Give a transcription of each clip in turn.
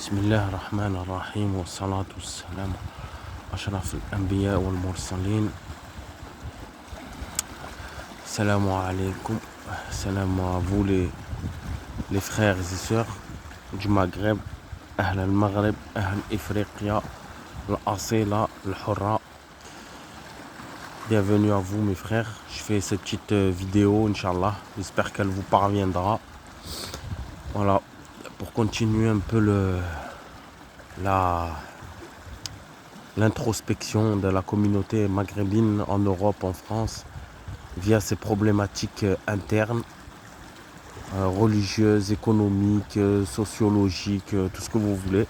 بسم الله الرحمن الرحيم والصلاة والسلام أشرف الأنبياء والمرسلين. Salam alaikum. Salam à vous les frères et sœurs du Maghreb. Ahl al-Maghreb, Ahl Ifriqiya, l'Asila, l'Hurra. Bienvenue à vous mes frères. Je fais cette petite vidéo, Inch'Allah. J'espère qu'elle vous parviendra. Voilà. Pour continuer un peu l'introspection de la communauté maghrébine en Europe, en France, via ses problématiques internes, religieuses, économiques, sociologiques, tout ce que vous voulez.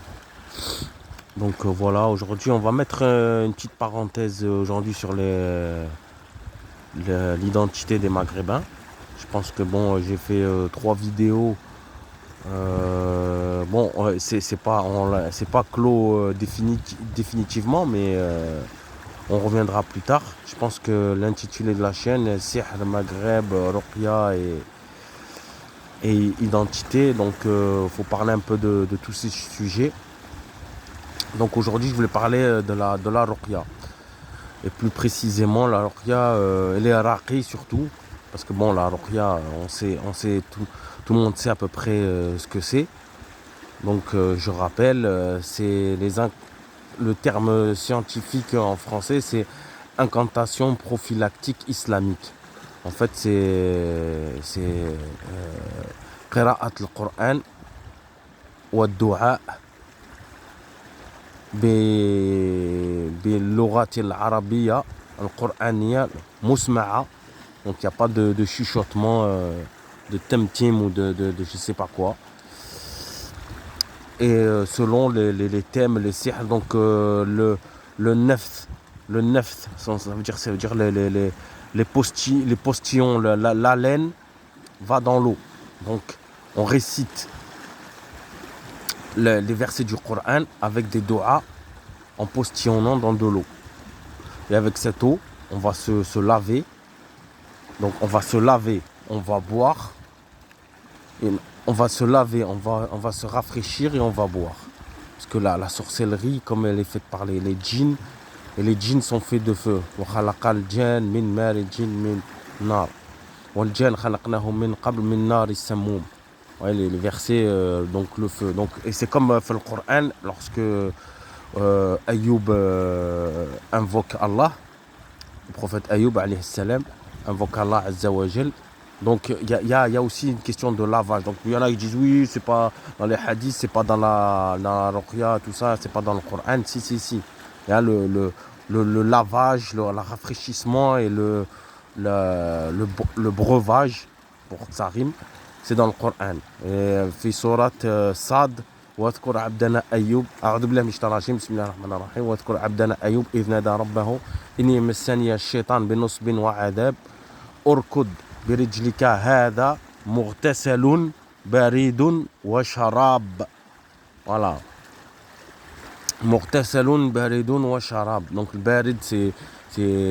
Donc voilà, aujourd'hui on va mettre une petite parenthèse aujourd'hui sur l'identité des Maghrébins. Je pense que bon, j'ai fait 3 vidéos. Bon, c'est pas clos définitivement, mais on reviendra plus tard. Je pense que l'intitulé de la chaîne, Sihr, Maghreb, Ruqya et identité. Donc, faut parler un peu de tous ces sujets. Donc aujourd'hui, je voulais parler de la Ruqya. Et plus précisément, la Ruqya, elle est raqi surtout. Parce que bon, la Ruqya, on sait tout le monde sait à peu près ce que c'est. Donc je rappelle, le terme scientifique en français, c'est incantation prophylactique islamique. En fait, c'est qira'at al-Qur'an wa ad-du'a باللغة العربية القرآنية مسمعة. Donc il n'y a pas de chuchotement, de temtim ou de je sais pas quoi. Et selon les thèmes, les sihr, donc le nefth, ça veut dire les postillons, la laine va dans l'eau. Donc on récite les versets du Coran avec des doigts en postillonnant dans de l'eau. Et avec cette eau, on va se laver. Donc on va se laver, on va boire. Et on va se laver, on va se rafraîchir et on va boire. Parce que la sorcellerie, comme elle est faite par les djinns, et les djinns sont faits de feu. Ouais, les versets, donc le feu. Donc, et c'est comme fait le Coran, lorsque Ayoub invoque Allah, le prophète Ayoub alayhi salam invoque Allah azza wa jal. Donc il y a aussi une question de lavage. Donc il y en a qui disent oui, c'est pas dans les hadiths, c'est pas dans la Ruqya, tout ça, c'est pas dans le Coran. Si. Il y a le lavage, le rafraîchissement et le breuvage, pour que ça rime, c'est dans le Coran. Et في سورة صاد واذكر عبدنا أيوب أعوذ بالله من الشيطان الرجيم بسم الله الرحمن الرحيم واذكر عبدنا أيوب إذ نادى ربه إني مسني الشيطان بنصب وعذاب أركض برجلك هذا مغتسل بريد وشراب. Voilà. مغتسل بريد وشراب. Donc le barid,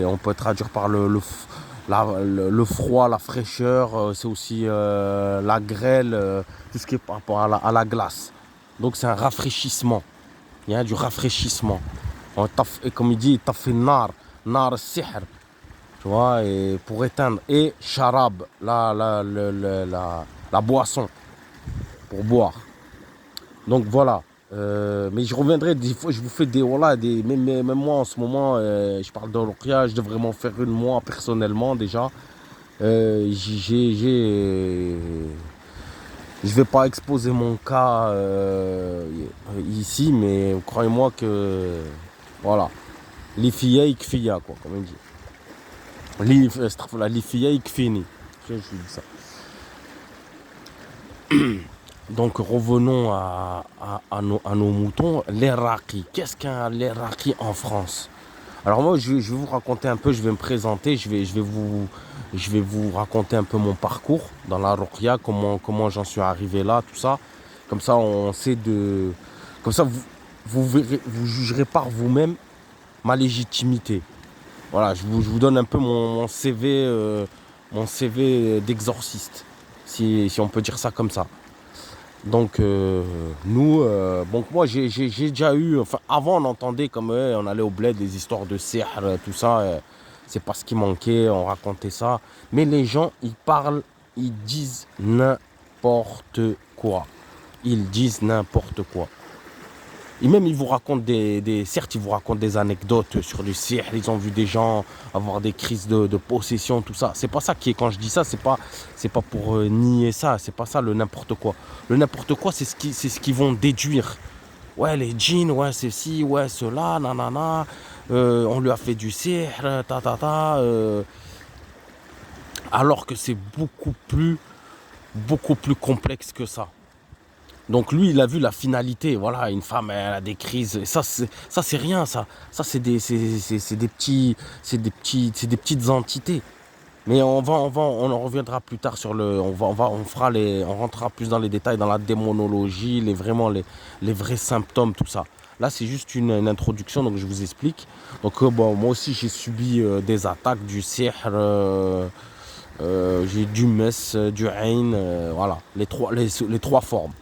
on peut traduire par le froid, la fraîcheur, c'est aussi la grêle, tout ce qui est par rapport à la glace. Donc c'est un rafraîchissement. Il y a du rafraîchissement. Et comme il dit, tafi nar sihr. Tu vois, et pour éteindre. Et sharab, la boisson, pour boire. Donc voilà. Mais je reviendrai, des fois je vous fais même moi en ce moment, je parle de Ruqya, je devrais m'en faire une moi personnellement déjà. Je vais pas exposer mon cas ici, mais croyez-moi que voilà, les filles ikfiya quoi, comme on dit. La filles ikfini. Je dis ça. Donc revenons à nos moutons. L'Iraqi. Qu'est-ce qu'un l'Iraqi en France? Alors moi je vais vous raconter un peu, je vais me présenter, je vais vous raconter un peu mon parcours dans la Ruqya, comment j'en suis arrivé là, tout ça. Comme ça on sait comme ça vous jugerez par vous-même ma légitimité. Voilà, je vous donne un peu mon CV d'exorciste, si on peut dire ça comme ça. Donc, nous, donc moi, j'ai déjà eu, enfin, avant, on entendait comme on allait au bled, des histoires de sihr, tout ça, c'est pas ce qui manquait, on racontait ça. Mais les gens, ils parlent, ils disent n'importe quoi. Ils disent n'importe quoi. Et même, ils vous racontent certes, ils vous racontent des anecdotes sur du sihr. Ils ont vu des gens avoir des crises de possession, tout ça. C'est pas ça qui est, quand je dis ça, c'est pas pour nier ça. C'est pas ça le n'importe quoi. Le n'importe quoi, c'est ce qu'ils vont déduire. Ouais, les djinns, ouais, c'est ci, ouais, cela, nanana. On lui a fait du sihr, ta, ta, ta. Alors que c'est beaucoup plus complexe que ça. Donc lui, il a vu la finalité. Voilà, une femme, elle a des crises. Et ça, c'est rien, ça. Ça, c'est des petits, c'est des petites entités. Mais on en reviendra plus tard sur le, on rentrera plus dans les détails, dans la démonologie, les vrais symptômes, tout ça. Là, c'est juste une introduction, donc je vous explique. Donc, bon, moi aussi, j'ai subi des attaques, du sihr, j'ai du mess, du ayn, voilà, les trois formes.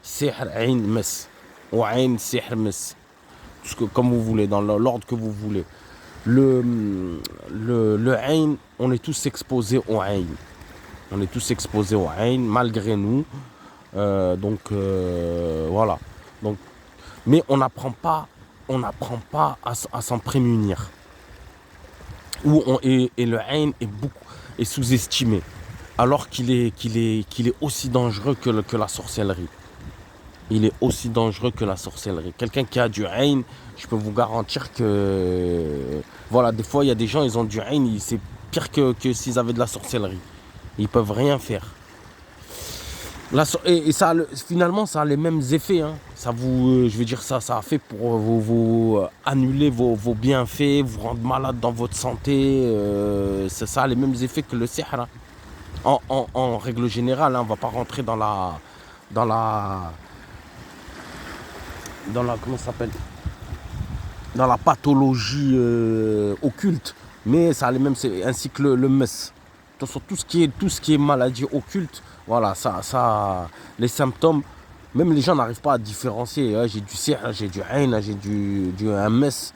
Sihr, ayn, mess. Ou ayn, sihr, mess. Comme vous voulez, dans l'ordre que vous voulez. Le, le ayn, on est tous exposés au ayn. On est tous exposés au ayn, malgré nous. Voilà. Donc, mais on n'apprend pas à s'en prémunir. Et le ayn est sous-estimé. Alors qu'il est aussi dangereux que la sorcellerie. Il est aussi dangereux que la sorcellerie. Quelqu'un qui a du ayn, je peux vous garantir que... Voilà, des fois, il y a des gens, ils ont du ayn, c'est pire que s'ils avaient de la sorcellerie. Ils peuvent rien faire. Et ça, finalement, ça a les mêmes effets. Hein. Ça vous, je veux dire, ça a fait pour vous annuler vos bienfaits, vous rendre malade dans votre santé. Ça a les mêmes effets que le sihr. Hein. En règle générale, hein, on ne va pas rentrer dans la comment ça s'appelle, dans la pathologie occulte, mais ça a les mêmes, ainsi que le mess. Sur tout ce qui est maladie occulte, voilà, les symptômes, même les gens n'arrivent pas à différencier. Hein, j'ai du sihr, j'ai du ayn, j'ai un mess.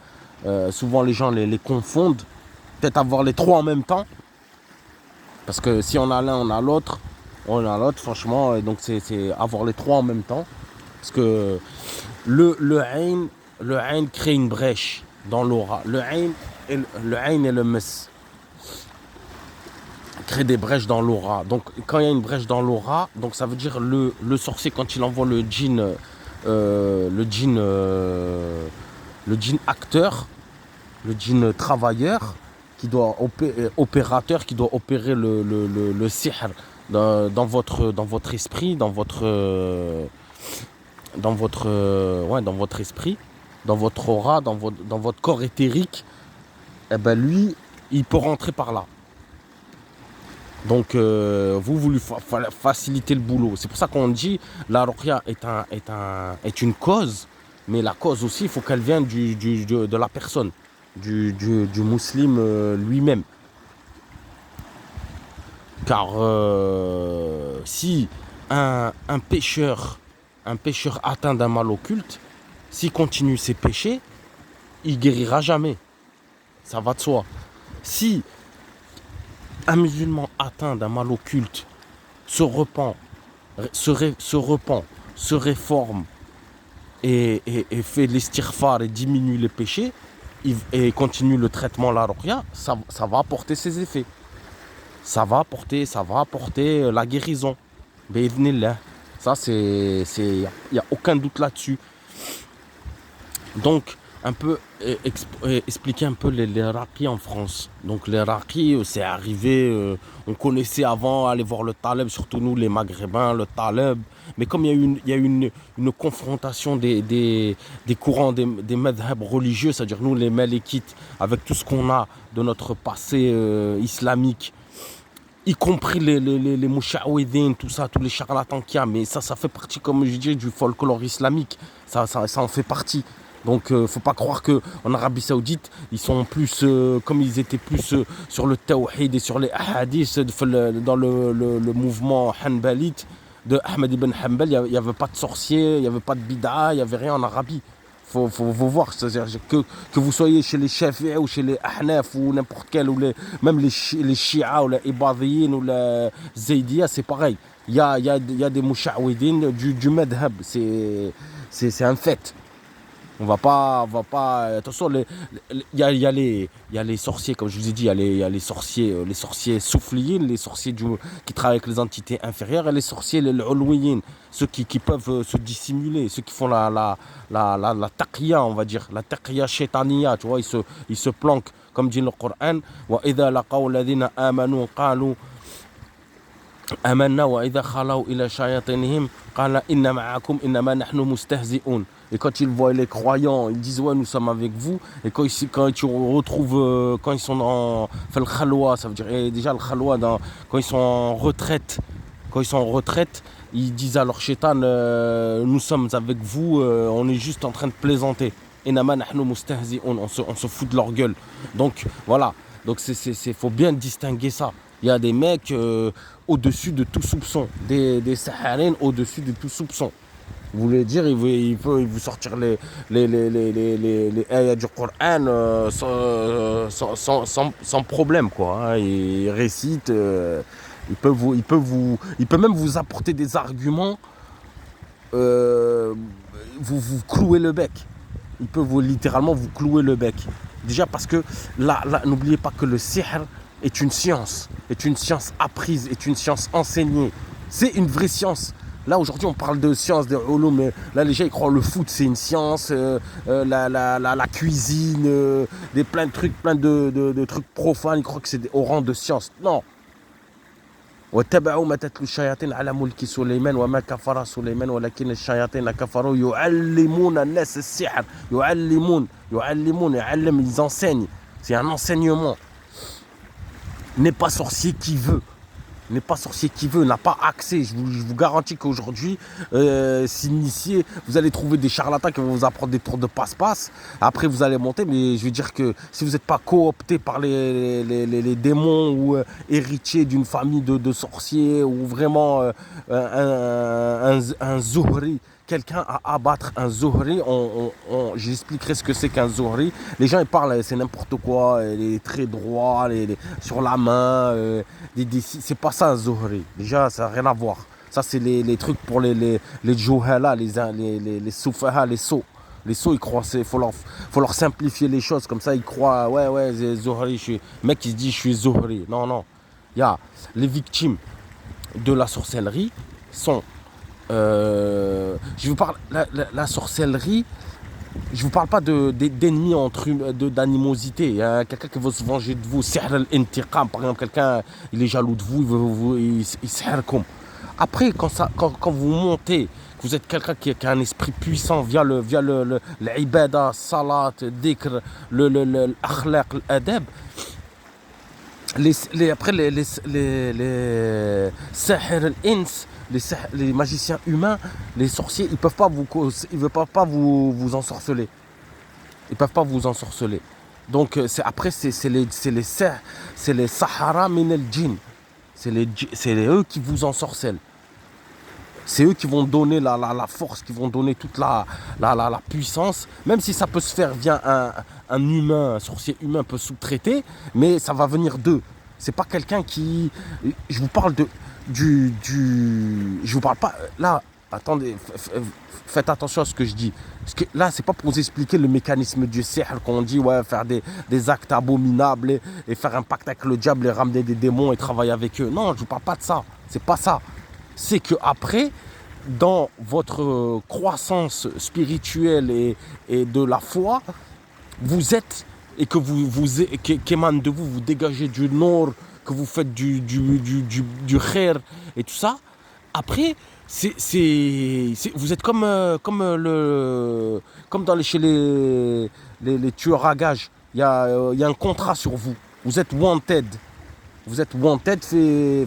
Souvent les gens les confondent. Peut-être avoir les trois en même temps, parce que si on a l'un, on a l'autre. On a l'autre, franchement, donc c'est avoir les trois en même temps. Parce que le ayn crée une brèche dans l'aura. Le ayn et le mess créent des brèches dans l'aura. Donc quand il y a une brèche dans l'aura, donc ça veut dire le sorcier, quand il envoie le djinn, le djinn acteur, le djinn travailleur, opérateur, qui doit opérer le sihr dans votre esprit, dans votre esprit, dans votre aura, dans votre corps éthérique, eh ben lui, il peut rentrer par là. Donc vous lui facilitez le boulot. C'est pour ça qu'on dit la ruqya est une cause, mais la cause aussi, il faut qu'elle vienne de la personne, du musulman lui-même. Car si un pécheur atteint d'un mal occulte, s'il continue ses péchés, il guérira jamais. Ça va de soi. Si un musulman atteint d'un mal occulte se repent, se réforme et fait l'istighfar et diminue les péchés et continue le traitement la ruqya, ça va apporter ses effets. Ça va apporter la guérison. Bi'idhnillah. Ça, il n'y a aucun doute là-dessus. Donc, un peu expliquer un peu les raqis en France. Donc les raqis, c'est arrivé, on connaissait avant aller voir le taleb, surtout nous les maghrébins, le taleb. Mais comme il y a eu une confrontation des courants, des madhhab religieux, c'est-à-dire nous les malikites, avec tout ce qu'on a de notre passé islamique, y compris les moucha'ouidines, tout ça, tous les charlatans qu'il y a, mais ça fait partie, comme je dis, du folklore islamique. Ça en fait partie. Donc, faut pas croire qu'en Arabie Saoudite, ils sont plus, comme ils étaient plus sur le tawhid et sur les hadiths, dans le mouvement hanbalite, de Ahmed ibn Hanbal, il n'y avait pas de sorcier, il n'y avait pas de bid'a, il n'y avait rien en Arabie. Faut voir, c'est-à-dire que vous soyez chez les Shafi'i ou chez les Ahnaf ou n'importe quel, ou même les Shia ou les Ibadhiyin ou les Zaydiya, c'est pareil. Il y a des moucha'ouidines du madhab, c'est un fait. Attention, il y a les sorciers, comme je vous ai dit, il y a les sorciers soufliyin, les sorciers qui travaillent avec les entités inférieures, et les sorciers, les ulouyin, ceux qui peuvent se dissimuler, ceux qui font la taqiyya, on va dire, la taqiyya shaytaniyya, tu vois, ils se planquent, comme dit le Coran, wa idha laqaw alladhina amanu qalu amanna wa idha khalaw ila shayatinihim qala inna ma'akum innama nahnu mustahzi'un. Et quand ils voient les croyants, ils disent ouais, nous sommes avec vous. Et quand ils retrouvent, quand ils sont fait le khalwa, ça veut dire déjà le khalwa, quand ils sont en retraite, ils disent à leur shaitan, nous sommes avec vous, on est juste en train de plaisanter. Innama nahnu mustahzi'un, on se fout de leur gueule. Donc voilà, donc faut bien distinguer ça. Il y a des mecs au-dessus de tout soupçon, des saharines au-dessus de tout soupçon. Vous voulez dire, il peut vous sortir les ayats du Coran sans problème, quoi. Hein. Il récite, il peut même vous apporter des arguments, vous clouer le bec. Il peut littéralement vous clouer le bec. Déjà parce que là, n'oubliez pas que le sihr est une science apprise, est une science enseignée. C'est une vraie science. Là, aujourd'hui, on parle de science, de ulum, mais là, les gens, ils croient que le foot, c'est une science, la cuisine, plein de trucs profanes, ils croient que c'est au rang de science. Non. واتبعوا ما تتلو الشياطين على ملك سليمان وما كفر سليمان ولكن الشياطين كفروا يعلمون الناس السحر يعلم ils enseignent, c'est un enseignement. N'est pas sorcier qui veut, n'a pas accès. Je vous garantis qu'aujourd'hui, s'initier, vous allez trouver des charlatans qui vont vous apprendre des tours de passe-passe. Après, vous allez monter, mais je veux dire que si vous n'êtes pas coopté par les démons ou héritier d'une famille de sorciers ou vraiment un zuhri, quelqu'un à abattre, un zuhri, j'expliquerai ce que c'est qu'un zuhri. Les gens ils parlent, c'est n'importe quoi, les traits droits, sur la main, c'est pas ça un zuhri. Déjà, ça n'a rien à voir. Ça, c'est les trucs pour les juhala, les soufaha, les sots. Les sots, ils croient, faut leur simplifier les choses, comme ça ils croient, ouais, c'est zuhri, mec il se dit je suis zuhri. Non. Les victimes de la sorcellerie sont je vous parle la sorcellerie. Je vous parle pas d'ennemis d'animosité. Il y a quelqu'un qui veut se venger de vous. Sihr al-intiqam, par exemple, quelqu'un il est jaloux de vous, il sihrkum. Après, quand vous montez, que vous êtes quelqu'un qui a un esprit puissant via l'ibada, salat, dhikr, l'akhlaq, l'adab. Après les sahir al-ins, les magiciens humains, les sorciers, ils peuvent pas vous ensorceler. Ils peuvent pas vous ensorceler. Donc c'est les sahara min al-jinn. C'est eux qui vous ensorcellent. C'est eux qui vont donner la force, qui vont donner toute la puissance. Même si ça peut se faire via un humain, un sorcier humain peut sous-traiter, mais ça va venir d'eux. C'est pas quelqu'un qui... Je vous parle je vous parle pas... Là, attendez, faites attention à ce que je dis. Parce que là, c'est pas pour vous expliquer le mécanisme du sihr qu'on dit, ouais, faire des actes abominables et faire un pacte avec le diable et ramener des démons et travailler avec eux. Non, je vous parle pas de ça. C'est pas ça. C'est que après, dans votre croissance spirituelle et de la foi, vous êtes, et que qu'émane de vous dégagez du nord, que vous faites du khair et tout ça. Après, vous êtes comme chez les tueurs à gages. Il y a un contrat sur vous. Vous êtes wanted.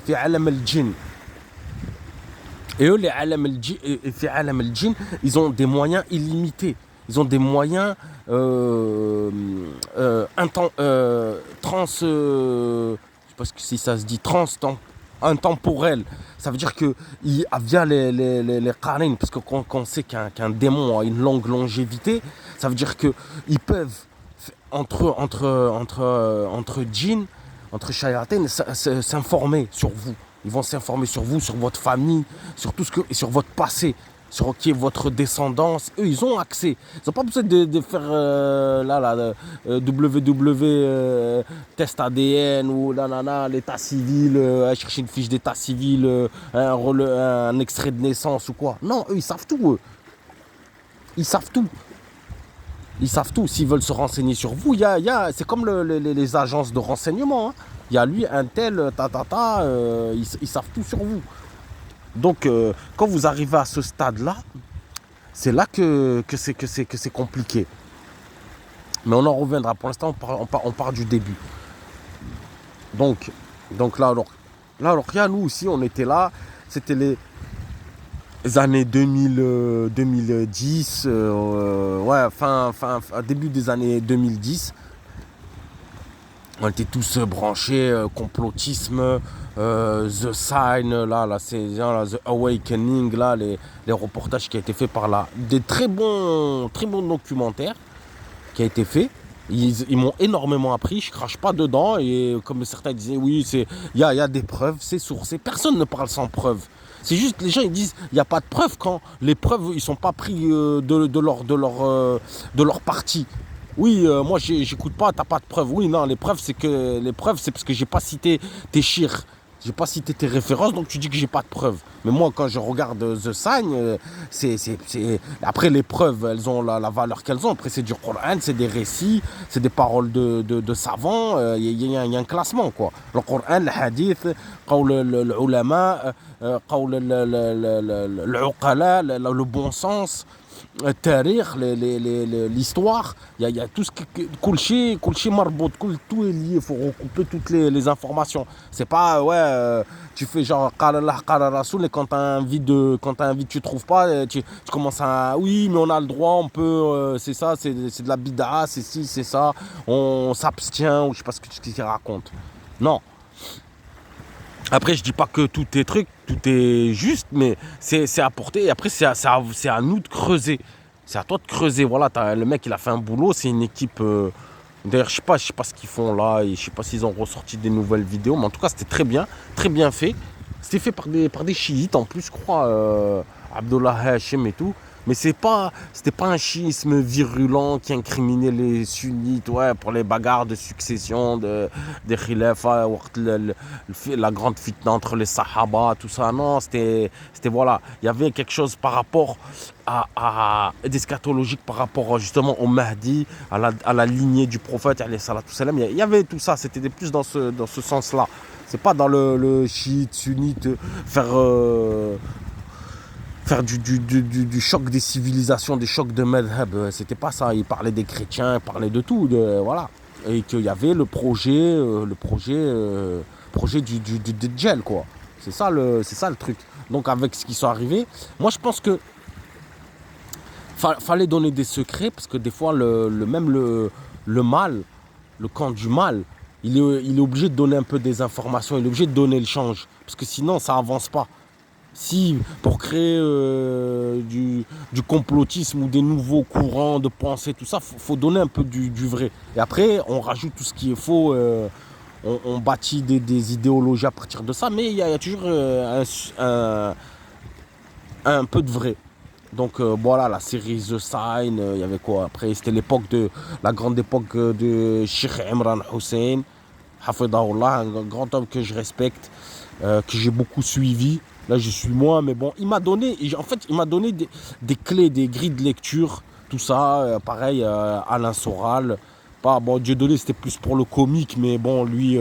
Fait alam al-jinn. Et eux, les alam al-jinn, ils ont des moyens illimités. Ils ont des moyens je sais pas si ça se dit intemporel. Ça veut dire que via les qarines, parce que quand on sait qu'un démon a une longue longévité, ça veut dire qu'ils peuvent, entre djinns, entre shayatin, s'informer sur vous. Ils vont s'informer sur vous, sur votre famille, sur tout sur votre passé, sur qui est votre descendance. Eux, ils ont accès. Ils n'ont pas besoin de faire WW test ADN ou l'état civil, chercher une fiche d'état civil, un extrait de naissance ou quoi. Non, eux, ils savent tout. Eux. Ils savent tout. Ils savent tout. S'ils veulent se renseigner sur vous, c'est comme les agences de renseignement. Hein. Il y a lui, un tel, ils savent tout sur vous. Donc, quand vous arrivez à ce stade-là, c'est là que c'est compliqué. Mais on en reviendra. Pour l'instant, on part du début. Donc là, alors qu'il y a nous aussi, on était là. C'était les années 2010, début des années 2010. On était tous branchés, complotisme, The Sign, c'est The Awakening, les reportages qui ont été faits des très bons documentaires qui ont été faits. Ils m'ont énormément appris, je crache pas dedans, et comme certains disaient, oui, il y a des preuves, c'est sourcé. Personne ne parle sans preuve. C'est juste les gens ils disent il n'y a pas de preuves quand les preuves ils sont pas pris de leur parti. Oui, moi j'écoute pas, t'as pas de preuves. Oui, non, les preuves c'est parce que j'ai pas cité tes chirs. J'ai pas cité tes références, donc tu dis que j'ai pas de preuves. Mais moi, quand je regarde The Sign, après les preuves, elles ont la valeur qu'elles ont. Après, c'est du Coran, c'est des récits, c'est des paroles de savants. Il y a un classement, quoi. Le Coran, le hadith, l'ulama, le bon sens. L'histoire, il y a tout ce qui Kulchi Marbout, tout est lié, il faut recouper toutes les informations. C'est pas, tu fais genre Qala Allah, Qala Rasoul, et quand t'as un vide, tu trouves pas, tu commences à, oui, mais on a le droit, on peut, c'est ça, c'est de la bid'a, c'est ci, c'est ça, on s'abstient, ou je sais pas ce qu'ils racontent. Non. Après, je dis pas que tout est juste, mais c'est apporté. Et après, c'est à nous de creuser. C'est à toi de creuser. Voilà, le mec, il a fait un boulot. C'est une équipe. D'ailleurs, je sais pas ce qu'ils font là. Et je sais pas s'ils ont ressorti des nouvelles vidéos. Mais en tout cas, c'était très bien fait. C'était fait par des chiites en plus, je crois. Abdullah Hashim et tout. Mais c'était pas un chiisme virulent qui incriminait les sunnites pour les bagarres de succession des khilafa, la grande fitna entre les sahaba, tout ça. Non, c'était voilà. Il y avait quelque chose par rapport d'eschatologique par rapport justement au Mahdi, à la lignée du prophète, il y avait tout ça. C'était plus dans ce sens-là. C'est pas dans le chiite, sunnite, faire du choc des civilisations, des chocs de madhab. C'était pas ça. Il parlait des chrétiens, il parlait de tout. Voilà. Et qu'il y avait le projet du Djel, quoi. C'est ça le truc. Donc avec ce qui sont arrivés, moi je pense que fallait donner des secrets, parce que des fois même le mal, le camp du mal, il est obligé de donner un peu des informations, il est obligé de donner le change. Parce que sinon ça avance pas. Si pour créer du complotisme ou des nouveaux courants de pensée, tout ça, faut donner un peu du vrai. Et après, on rajoute tout ce qui est faux, on bâtit des idéologies à partir de ça, mais il y a toujours un peu de vrai. Donc voilà, la série The Sign, il y avait quoi après? C'était la grande époque de Sheikh Imran Hussein, Hafidahullah, un grand homme que je respecte, que j'ai beaucoup suivi. Là, je suis moins, mais bon, il m'a donné des clés, des grilles de lecture, tout ça. Pareil, Alain Soral. Dieudonné, c'était plus pour le comique, mais bon, lui,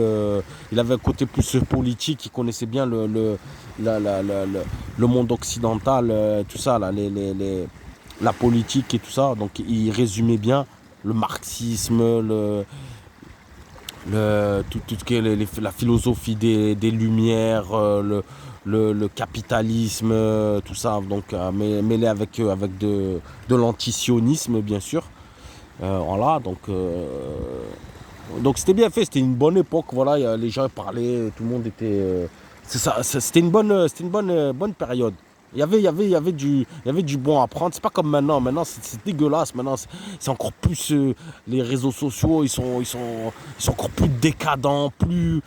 il avait un côté plus politique. Il connaissait bien le monde occidental, tout ça, là, la politique et tout ça. Donc, il résumait bien le marxisme, tout ce qui est la philosophie des Lumières, le capitalisme, tout ça, donc mêlé avec de l'antisionisme, bien sûr. Voilà, donc c'était bien fait, c'était une bonne époque, voilà, les gens parlaient, tout le monde était C'est ça, c'était une bonne période. Il y avait du bon à prendre. C'est pas comme maintenant. Maintenant, c'est dégueulasse. Maintenant, c'est encore plus. Les réseaux sociaux, ils sont encore plus décadents, plus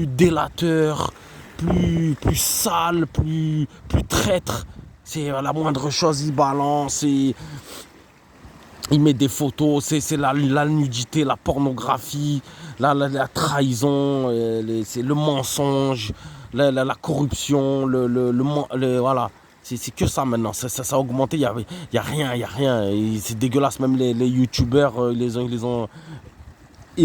délateurs, plus sales, plus traîtres. C'est la moindre chose, ils balancent. Il met des photos, c'est la nudité, la pornographie, la trahison, c'est le mensonge, la corruption, voilà. C'est que ça maintenant, ça a augmenté, y a rien, il y a rien. Et c'est dégueulasse, même les youtubeurs, ils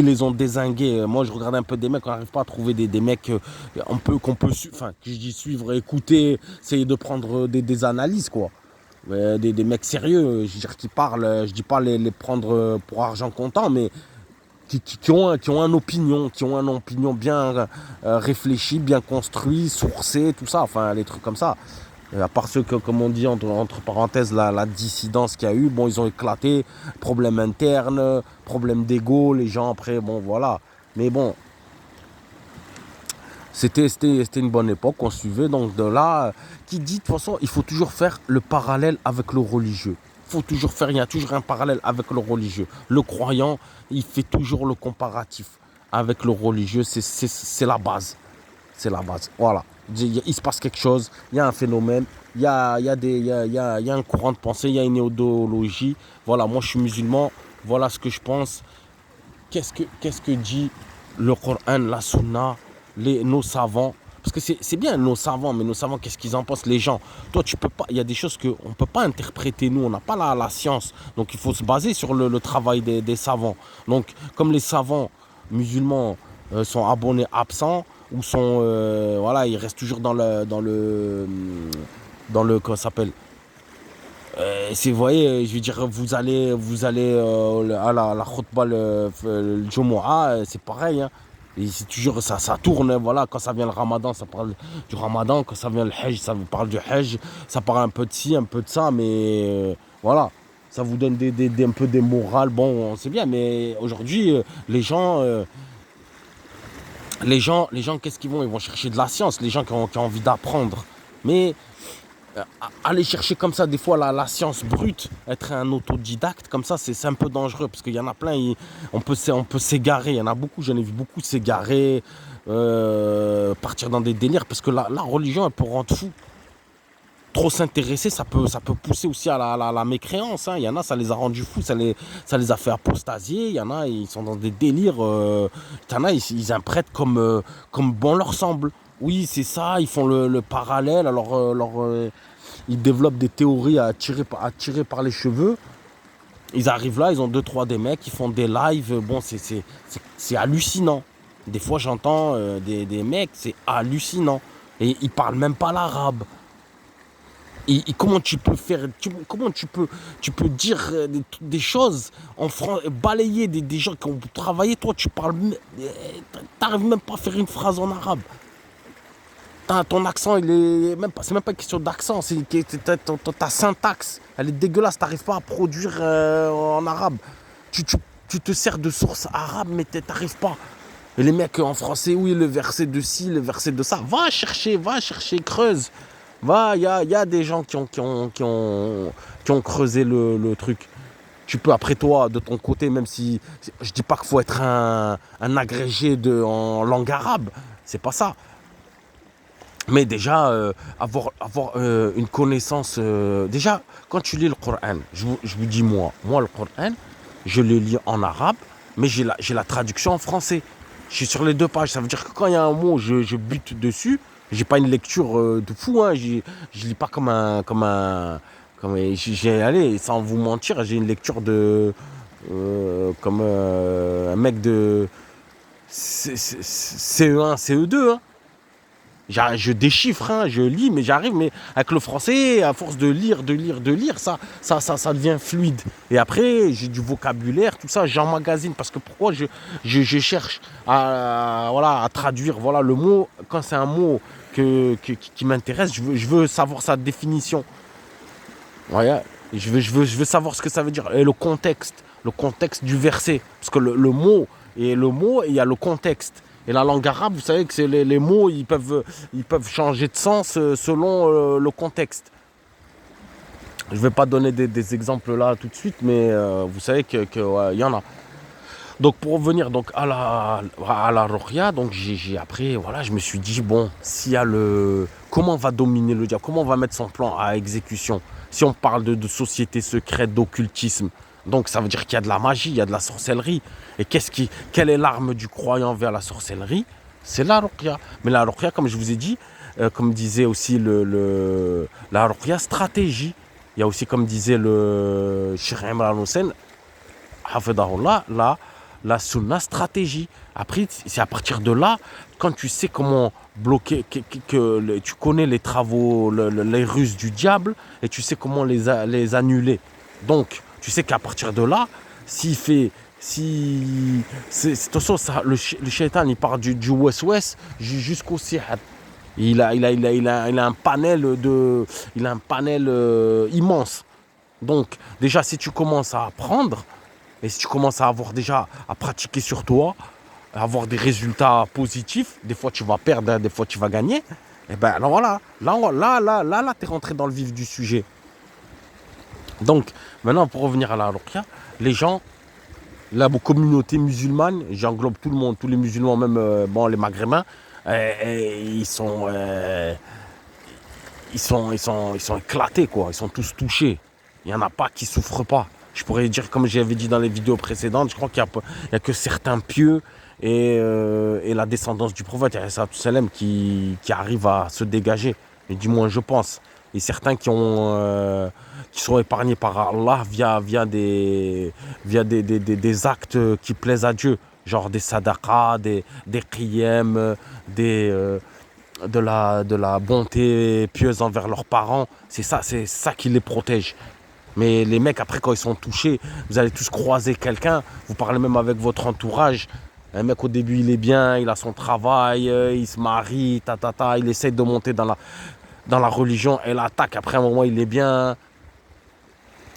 les ont dézingués. Moi, je regardais un peu des mecs, on n'arrive pas à trouver des mecs enfin, que je dis suivre, écouter, essayer de prendre des analyses, quoi. Des mecs sérieux, je veux dire, qui parlent, je dis pas les prendre pour argent comptant, mais qui ont une opinion, bien réfléchie, bien construite, sourcée, tout ça, enfin, les trucs comme ça. À part ceux que, comme on dit, entre parenthèses, la dissidence qu'il y a eu, bon, ils ont éclaté, problème interne, problème d'ego, les gens après, bon, voilà. Mais bon, c'était une bonne époque, on suivait. Donc de là, qui dit, de toute façon, il faut toujours faire le parallèle avec le religieux. Il y a toujours un parallèle avec le religieux. Le croyant, il fait toujours le comparatif avec le religieux, c'est la base. C'est la base, voilà. Il se passe quelque chose, il y a un phénomène, il y a un courant de pensée, il y a une idéologie. Voilà, moi je suis musulman, voilà ce que je pense. Qu'est-ce que dit le Coran, la Sunna, nos savants? Parce que c'est bien nos savants, mais nos savants, qu'est-ce qu'ils en pensent, les gens? Toi, tu peux pas. Il y a des choses qu'on ne peut pas interpréter, nous, on n'a pas la science. Donc, il faut se baser sur le travail des savants. Donc, comme les savants musulmans sont abonnés absents, ou sont. Voilà, ils restent toujours comment ça s'appelle? Vous voyez, je veux dire, vous allez à la khutbah, le Jumu'ah, c'est pareil. Hein. Et c'est toujours, ça tourne, voilà, quand ça vient le ramadan, ça parle du ramadan, quand ça vient le hajj, ça parle du hajj, ça parle un peu de ci, un peu de ça, mais voilà, ça vous donne un peu des morales, bon, c'est bien, mais aujourd'hui, les gens, qu'est-ce qu'ils vont? Ils vont chercher de la science, les gens qui ont envie d'apprendre. Mais aller chercher comme ça, des fois, la science brute, être un autodidacte, comme ça, c'est un peu dangereux. Parce qu'il y en a plein, on peut s'égarer. Il y en a beaucoup, j'en ai vu beaucoup s'égarer, partir dans des délires. Parce que la religion, elle peut rendre fou. Trop s'intéresser, ça peut pousser aussi à la mécréance. Hein. Il y en a, ça les a rendus fous, ça les a fait apostasier. Il y en a, ils sont dans des délires. Il y en a, ils imprètent comme bon leur semble. Oui, c'est ça, ils font le parallèle. Alors, ils développent des théories à tirer par les cheveux. Ils arrivent là, ils ont deux, trois des mecs, ils font des lives. Bon, c'est hallucinant. Des fois, j'entends des mecs, c'est hallucinant. Et ils parlent même pas l'arabe. Et comment tu peux faire, comment tu peux dire des choses en France, balayer des gens qui ont travaillé, toi tu parles, t'arrives même pas à faire une phrase en arabe. Ton accent, il est même pas, c'est même pas une question d'accent, ta syntaxe, elle est dégueulasse, t'arrives pas à produire en arabe. Tu te sers de sources arabes, mais t'arrives pas. Et les mecs en français, oui, le verset de ci, le verset de ça, va chercher, creuse. Il y a des gens qui ont creusé le truc. Tu peux, après toi, de ton côté, même si je dis pas qu'il faut être un agrégé en langue arabe, c'est pas ça. Mais déjà, avoir une connaissance. Déjà, quand tu lis le Coran, je vous dis moi, le Coran, je le lis en arabe, mais j'ai la traduction en français. Je suis sur les deux pages. Ça veut dire que quand il y a un mot, je bute dessus. J'ai pas une lecture de fou. Hein. Je lis pas allez, sans vous mentir, j'ai une lecture de. Comme un mec de CE1, CE2. Hein. Je déchiffre, hein, je lis, mais j'arrive, mais avec le français, à force de lire, ça devient fluide. Et après, j'ai du vocabulaire, tout ça, j'emmagasine, parce que pourquoi je cherche à traduire le mot, quand c'est un mot qui m'intéresse, je veux savoir sa définition. Ouais, je veux savoir ce que ça veut dire. Et le contexte du verset. Parce que le mot, et il y a le contexte. Et la langue arabe, vous savez que c'est les mots, ils peuvent changer de sens selon le contexte. Je ne vais pas donner des exemples là tout de suite, mais vous savez qu'il y en a. Donc pour revenir donc à la Ruqya, donc après voilà, je me suis dit bon, s'il y a comment on va dominer le diable, comment on va mettre son plan à exécution. Si on parle de société secrète, d'occultisme, donc ça veut dire qu'il y a de la magie, il y a de la sorcellerie. Et quelle est l'arme du croyant vers la sorcellerie? C'est la Ruqya. Mais la Ruqya, comme je vous ai dit, comme disait aussi la Ruqya stratégie. Il y a aussi, comme disait le Cheikh Imran Hussein, Hafidahullah, la sunna stratégie. Après, c'est à partir de là, quand tu sais comment bloquer, tu connais les travaux, les ruses du diable, et tu sais comment les annuler. Donc, tu sais qu'à partir de là, de toute façon, le shaitan, il part du ouest-ouest jusqu'au sihat. Il a un panel immense. Donc, déjà, si tu commences à apprendre, et si tu commences à avoir déjà à pratiquer sur toi, à avoir des résultats positifs, des fois tu vas perdre, des fois tu vas gagner, et ben alors voilà, là, tu es rentré dans le vif du sujet. Donc, maintenant, pour revenir à la Ruqya, les gens, la communauté musulmane, j'englobe tout le monde, tous les musulmans, même les maghrébins, ils sont éclatés, quoi. Ils sont tous touchés. Il n'y en a pas qui ne souffrent pas. Je pourrais dire, comme j'avais dit dans les vidéos précédentes, je crois qu'il n'y a que certains pieux et la descendance du prophète qui arrivent à se dégager. Et du moins, je pense. Et certains qui sont épargnés par Allah via des actes qui plaisent à Dieu. Genre des sadaqas, des qiyam, de la bonté pieuse envers leurs parents. C'est ça qui les protège. Mais les mecs, après, quand ils sont touchés, vous allez tous croiser quelqu'un, vous parlez même avec votre entourage. Un mec, au début, il est bien, il a son travail, il se marie, il essaie de monter dans la religion, elle attaque. Après, un moment, il est bien.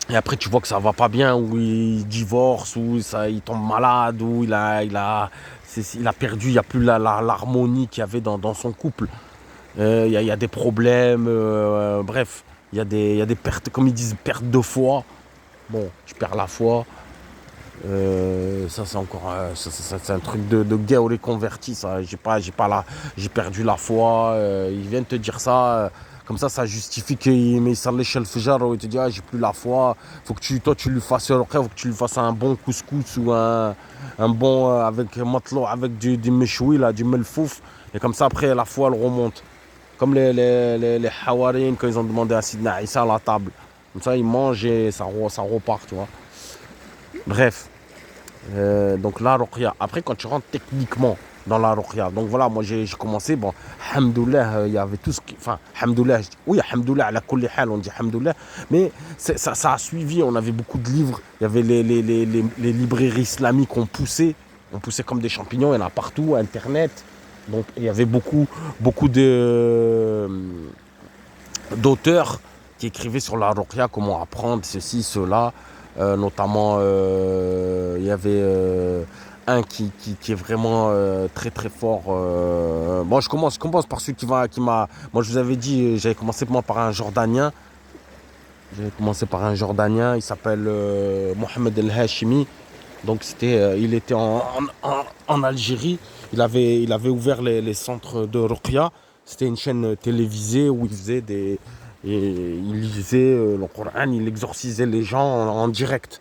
Et après, tu vois que ça va pas bien, ou il divorce, ou il tombe malade, ou il a perdu, il n'y a plus l'harmonie qu'il y avait dans son couple. Il y a des problèmes, bref. Il y a des pertes, comme ils disent, pertes de foi. Bon, je perds la foi. Ça, c'est encore c'est un truc de gay ou les convertis. Ça. J'ai perdu la foi. Ils viennent te dire ça. Comme ça justifie qu'il s'allait chez le Fajr et il te dit j'ai plus la foi. Faut que toi, tu lui fasses faut que tu lui fasses un bon couscous ou un bon avec matelot, avec du méchoui, là, du melfouf. Et comme ça, après, la foi, elle remonte. Comme les Hawariyyin, quand ils ont demandé à Sidna Issa à la table. Comme ça, ils mangent et ça repart, tu vois. Bref. Donc la Ruqya. Après, quand tu rentres techniquement dans la Ruqya. Donc voilà, moi j'ai commencé. Bon, Alhamdoulilah, il y avait tout ce qui. Enfin, Alhamdoulilah, oui, Alhamdoulilah, ala kulli hal, on dit Alhamdoulilah. Mais ça a suivi, on avait beaucoup de livres. Il y avait les librairies islamiques ont poussé. On poussait comme des champignons, il y en a partout, Internet. Donc il y avait beaucoup d'auteurs qui écrivaient sur la Ruqya, comment apprendre ceci, cela. Notamment, il y avait un qui est vraiment très très fort. Bon, je commence par celui qui m'a. Moi, je vous avais dit, j'avais commencé par un Jordanien. Il s'appelle Mohamed El Hashimi. Donc il était en Algérie. Il avait ouvert les centres de Ruqya. C'était une chaîne télévisée où il lisait le Coran, il exorcisait les gens en direct.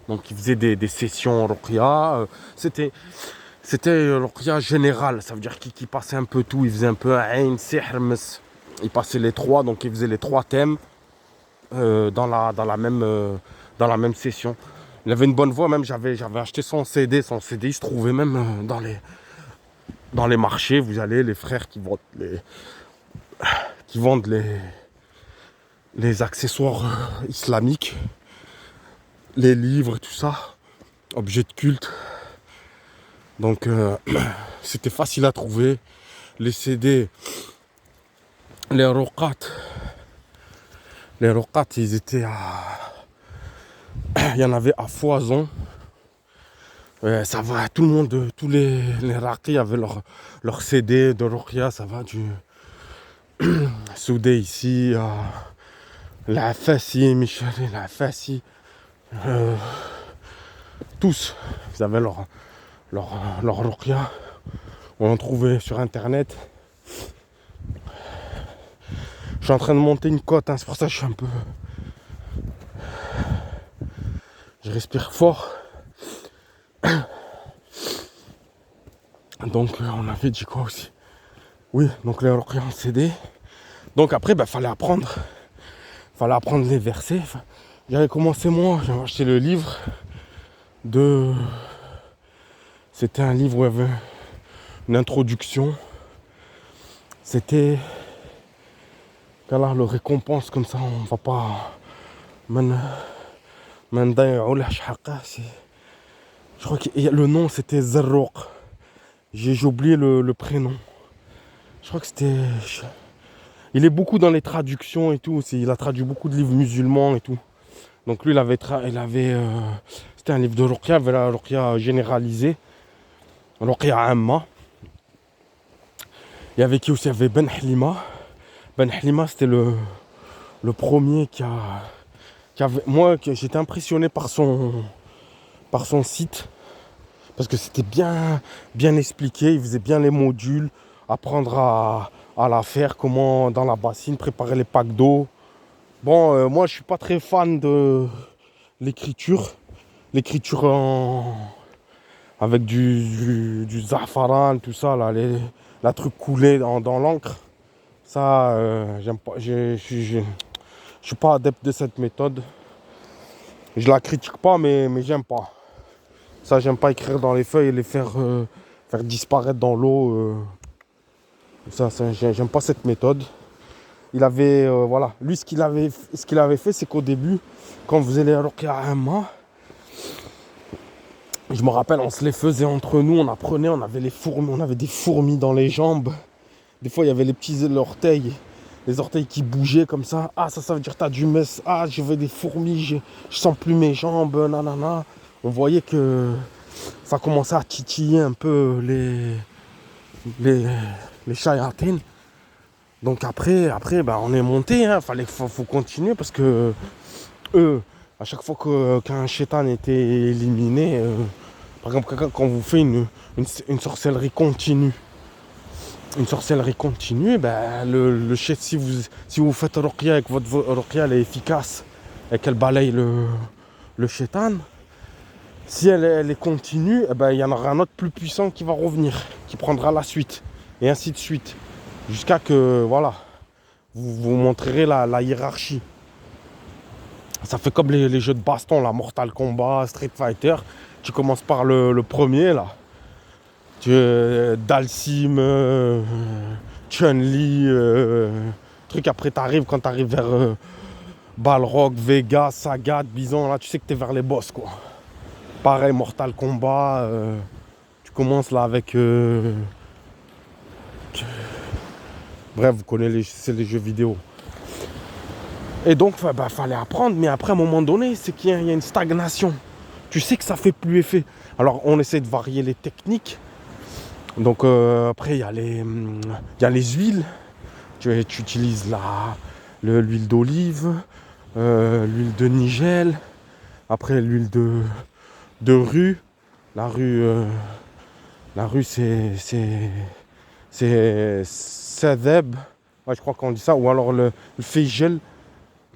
Donc il faisait des sessions Ruqya. C'était Ruqya général. Ça veut dire qu'il passait un peu tout. Il faisait un peu Ain, Sihr, Mes. Il passait les trois. Donc il faisait les trois thèmes dans la même session. Il avait une bonne voix, même j'avais acheté son CD. Son CD, il se trouvait même dans les marchés. Vous allez, les frères qui vendent les accessoires islamiques, les livres, tout ça, objets de culte. Donc c'était facile à trouver. Les CD, les ruqat, ils étaient il y en avait à foison. Ça va, tout le monde, tous les raqis avaient leur CD de Ruqya, ça va du Soudé ici, la Fassi, Michel, la Fassi, tous, ils avaient leur Ruqya. On en trouvait sur internet. Je suis en train de monter une côte, hein, c'est pour ça que je suis un peu. Je respire fort. Donc on avait dit quoi aussi? Oui, donc les Ruqya en CD. Donc après, fallait apprendre les versets. Enfin, j'avais commencé moi, j'avais acheté le livre de. C'était un livre où il y avait une introduction. C'était. Qu'Allah le récompense comme ça, on va pas. Je crois que le nom c'était Zarruq. J'ai oublié le prénom. Je crois que c'était. Il est beaucoup dans les traductions et tout. Il a traduit beaucoup de livres musulmans et tout. Donc lui, c'était un livre de Ruqya, il avait la Ruqya généralisée, Ruqya Amma. Il y avait qui aussi? Il y avait Ben Halima. Ben Halima, c'était le premier qui avait. Moi, j'étais impressionné par son site. Parce que c'était bien expliqué. Il faisait bien les modules. Apprendre à la faire, comment dans la bassine, préparer les packs d'eau. Bon, moi, je suis pas très fan de l'écriture. L'écriture avec du zafaran, tout ça, là, la truc coulée dans l'encre. Ça, j'aime pas. Je suis pas adepte de cette méthode. Je la critique pas, mais j'aime pas. Ça, j'aime pas écrire dans les feuilles et les faire disparaître dans l'eau. Ça, j'aime pas cette méthode. Il avait, voilà. Lui, ce qu'il avait fait, c'est qu'au début, quand on faisait les Ruqya Amma, je me rappelle, on se les faisait entre nous, on apprenait, on avait des fourmis dans les jambes. Des fois, il y avait les petits orteils, les orteils qui bougeaient comme ça. Ah, ça veut dire que t'as du mess. Ah, je veux des fourmis, je sens plus mes jambes, nanana. On voyait que ça commençait à titiller un peu les shayatines. Donc après, on est monté, hein. Faut continuer parce que eux, à chaque fois qu'un shaitan était éliminé, par exemple, quand vous faites une sorcellerie continue, si vous faites Ruqya et que votre Ruqya elle est efficace et qu'elle balaye le shaitan, si elle est continue, il y en aura un autre plus puissant qui va revenir, qui prendra la suite, et ainsi de suite. Jusqu'à que, voilà, vous montrerez la hiérarchie. Ça fait comme les jeux de baston, là, Mortal Kombat, Street Fighter. Tu commences par le premier, là. Dalsim, Chun-Li, truc. Après, quand t'arrives vers Balrog, Vega, Sagat, Bison, là, tu sais que t'es vers les boss, quoi. Pareil, Mortal Kombat, tu commences là avec... Bref, vous connaissez, c'est les jeux vidéo. Et donc, fallait apprendre, mais après, à un moment donné, c'est qu'il y a une stagnation. Tu sais que ça fait plus effet. Alors, on essaie de varier les techniques. Donc, après, il y a les huiles. Tu utilises l'huile d'olive, l'huile de nigel, après l'huile de rue. La rue, c'est sadeb. Ouais, je crois qu'on dit ça. Ou alors le fejel.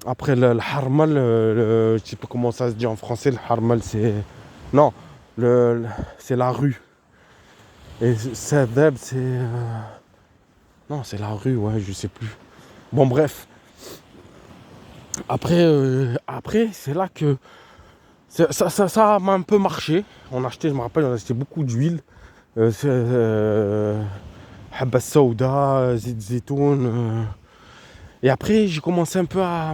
Après le harmal, je sais pas comment ça se dit en français. Le harmal, c'est... Non, c'est la rue. Et sadeb, c'est... Non, c'est la rue, ouais, je sais plus. Bon, bref. Après, c'est là que... Ça m'a un peu marché. Je me rappelle, on a acheté beaucoup d'huile. Habba Sauda, Zit Zitoun. Et après, j'ai commencé un peu à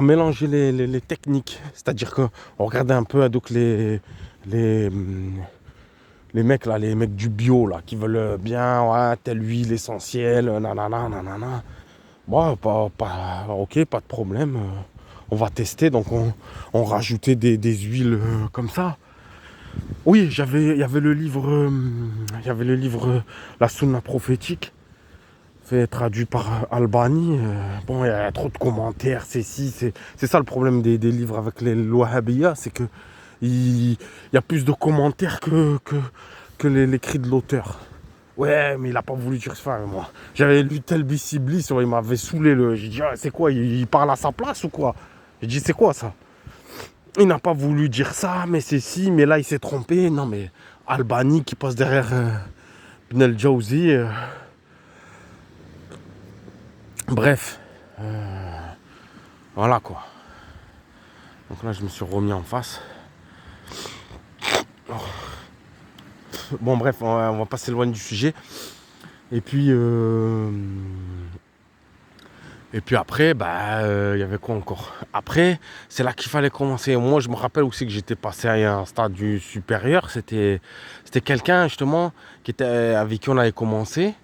mélanger les techniques. C'est-à-dire qu'on regardait un peu donc les mecs là, les mecs du bio là, qui veulent bien, ouais, telle huile essentielle, nanana, nanana. Bon, ok, pas de problème. on va tester. Donc on rajoutait des huiles comme ça. Oui, il y avait le livre, La Sunna prophétique, fait traduit par Albani. Bon, il y a trop de commentaires, c'est ça le problème des livres avec les Wahhabiyya, c'est que il y a plus de commentaires que l'écrit de l'auteur. Ouais, mais il a pas voulu dire ça, moi. J'avais lu tel Bissibli, il m'avait saoulé. J'ai dit, ah, c'est quoi, il parle à sa place ou quoi? J'ai dit, c'est quoi ça? Il n'a pas voulu dire ça, mais c'est si, mais là il s'est trompé. Non, mais Albani qui passe derrière Ibn el-Jawzi. Bref, voilà quoi. Donc là, je me suis remis en face. Oh. Bon, bref, on va pas s'éloigner du sujet. Et puis après, y avait quoi encore? Après, c'est là qu'il fallait commencer. Moi, je me rappelle aussi que j'étais passé à un stade supérieur. C'était quelqu'un, justement, avec qui on avait commencé,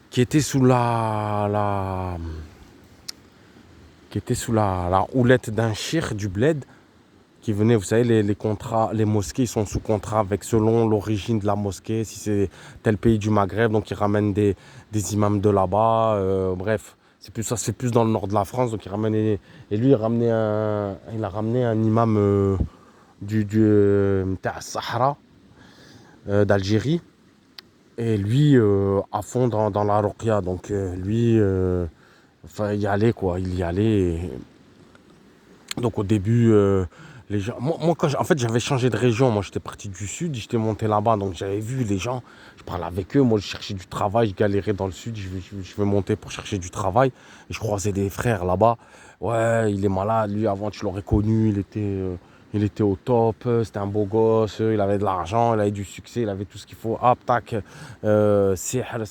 qui était sous la houlette d'un shir du bled, qui venait, vous savez, les contrats, les mosquées, ils sont sous contrat avec, selon l'origine de la mosquée, si c'est tel pays du Maghreb, donc ils ramènent des imams de là-bas, bref. Ça se fait plus dans le nord de la France, donc il ramenait, et lui il a ramené un imam du Sahara d'Algérie, et lui à fond dans la ruqya, donc lui il y allait quoi, il y allait. Donc au début les gens, moi en fait j'avais changé de région, moi j'étais parti du sud, j'étais monté là-bas, donc j'avais vu les gens, je parlais avec eux, moi je cherchais du travail, je galérais dans le sud, je vais monter pour chercher du travail, et je croisais des frères là-bas, ouais il est malade, lui avant tu l'aurais connu, il était au top, c'était un beau gosse, il avait de l'argent, il avait du succès, il avait tout ce qu'il faut, hop tac, sihr, ain,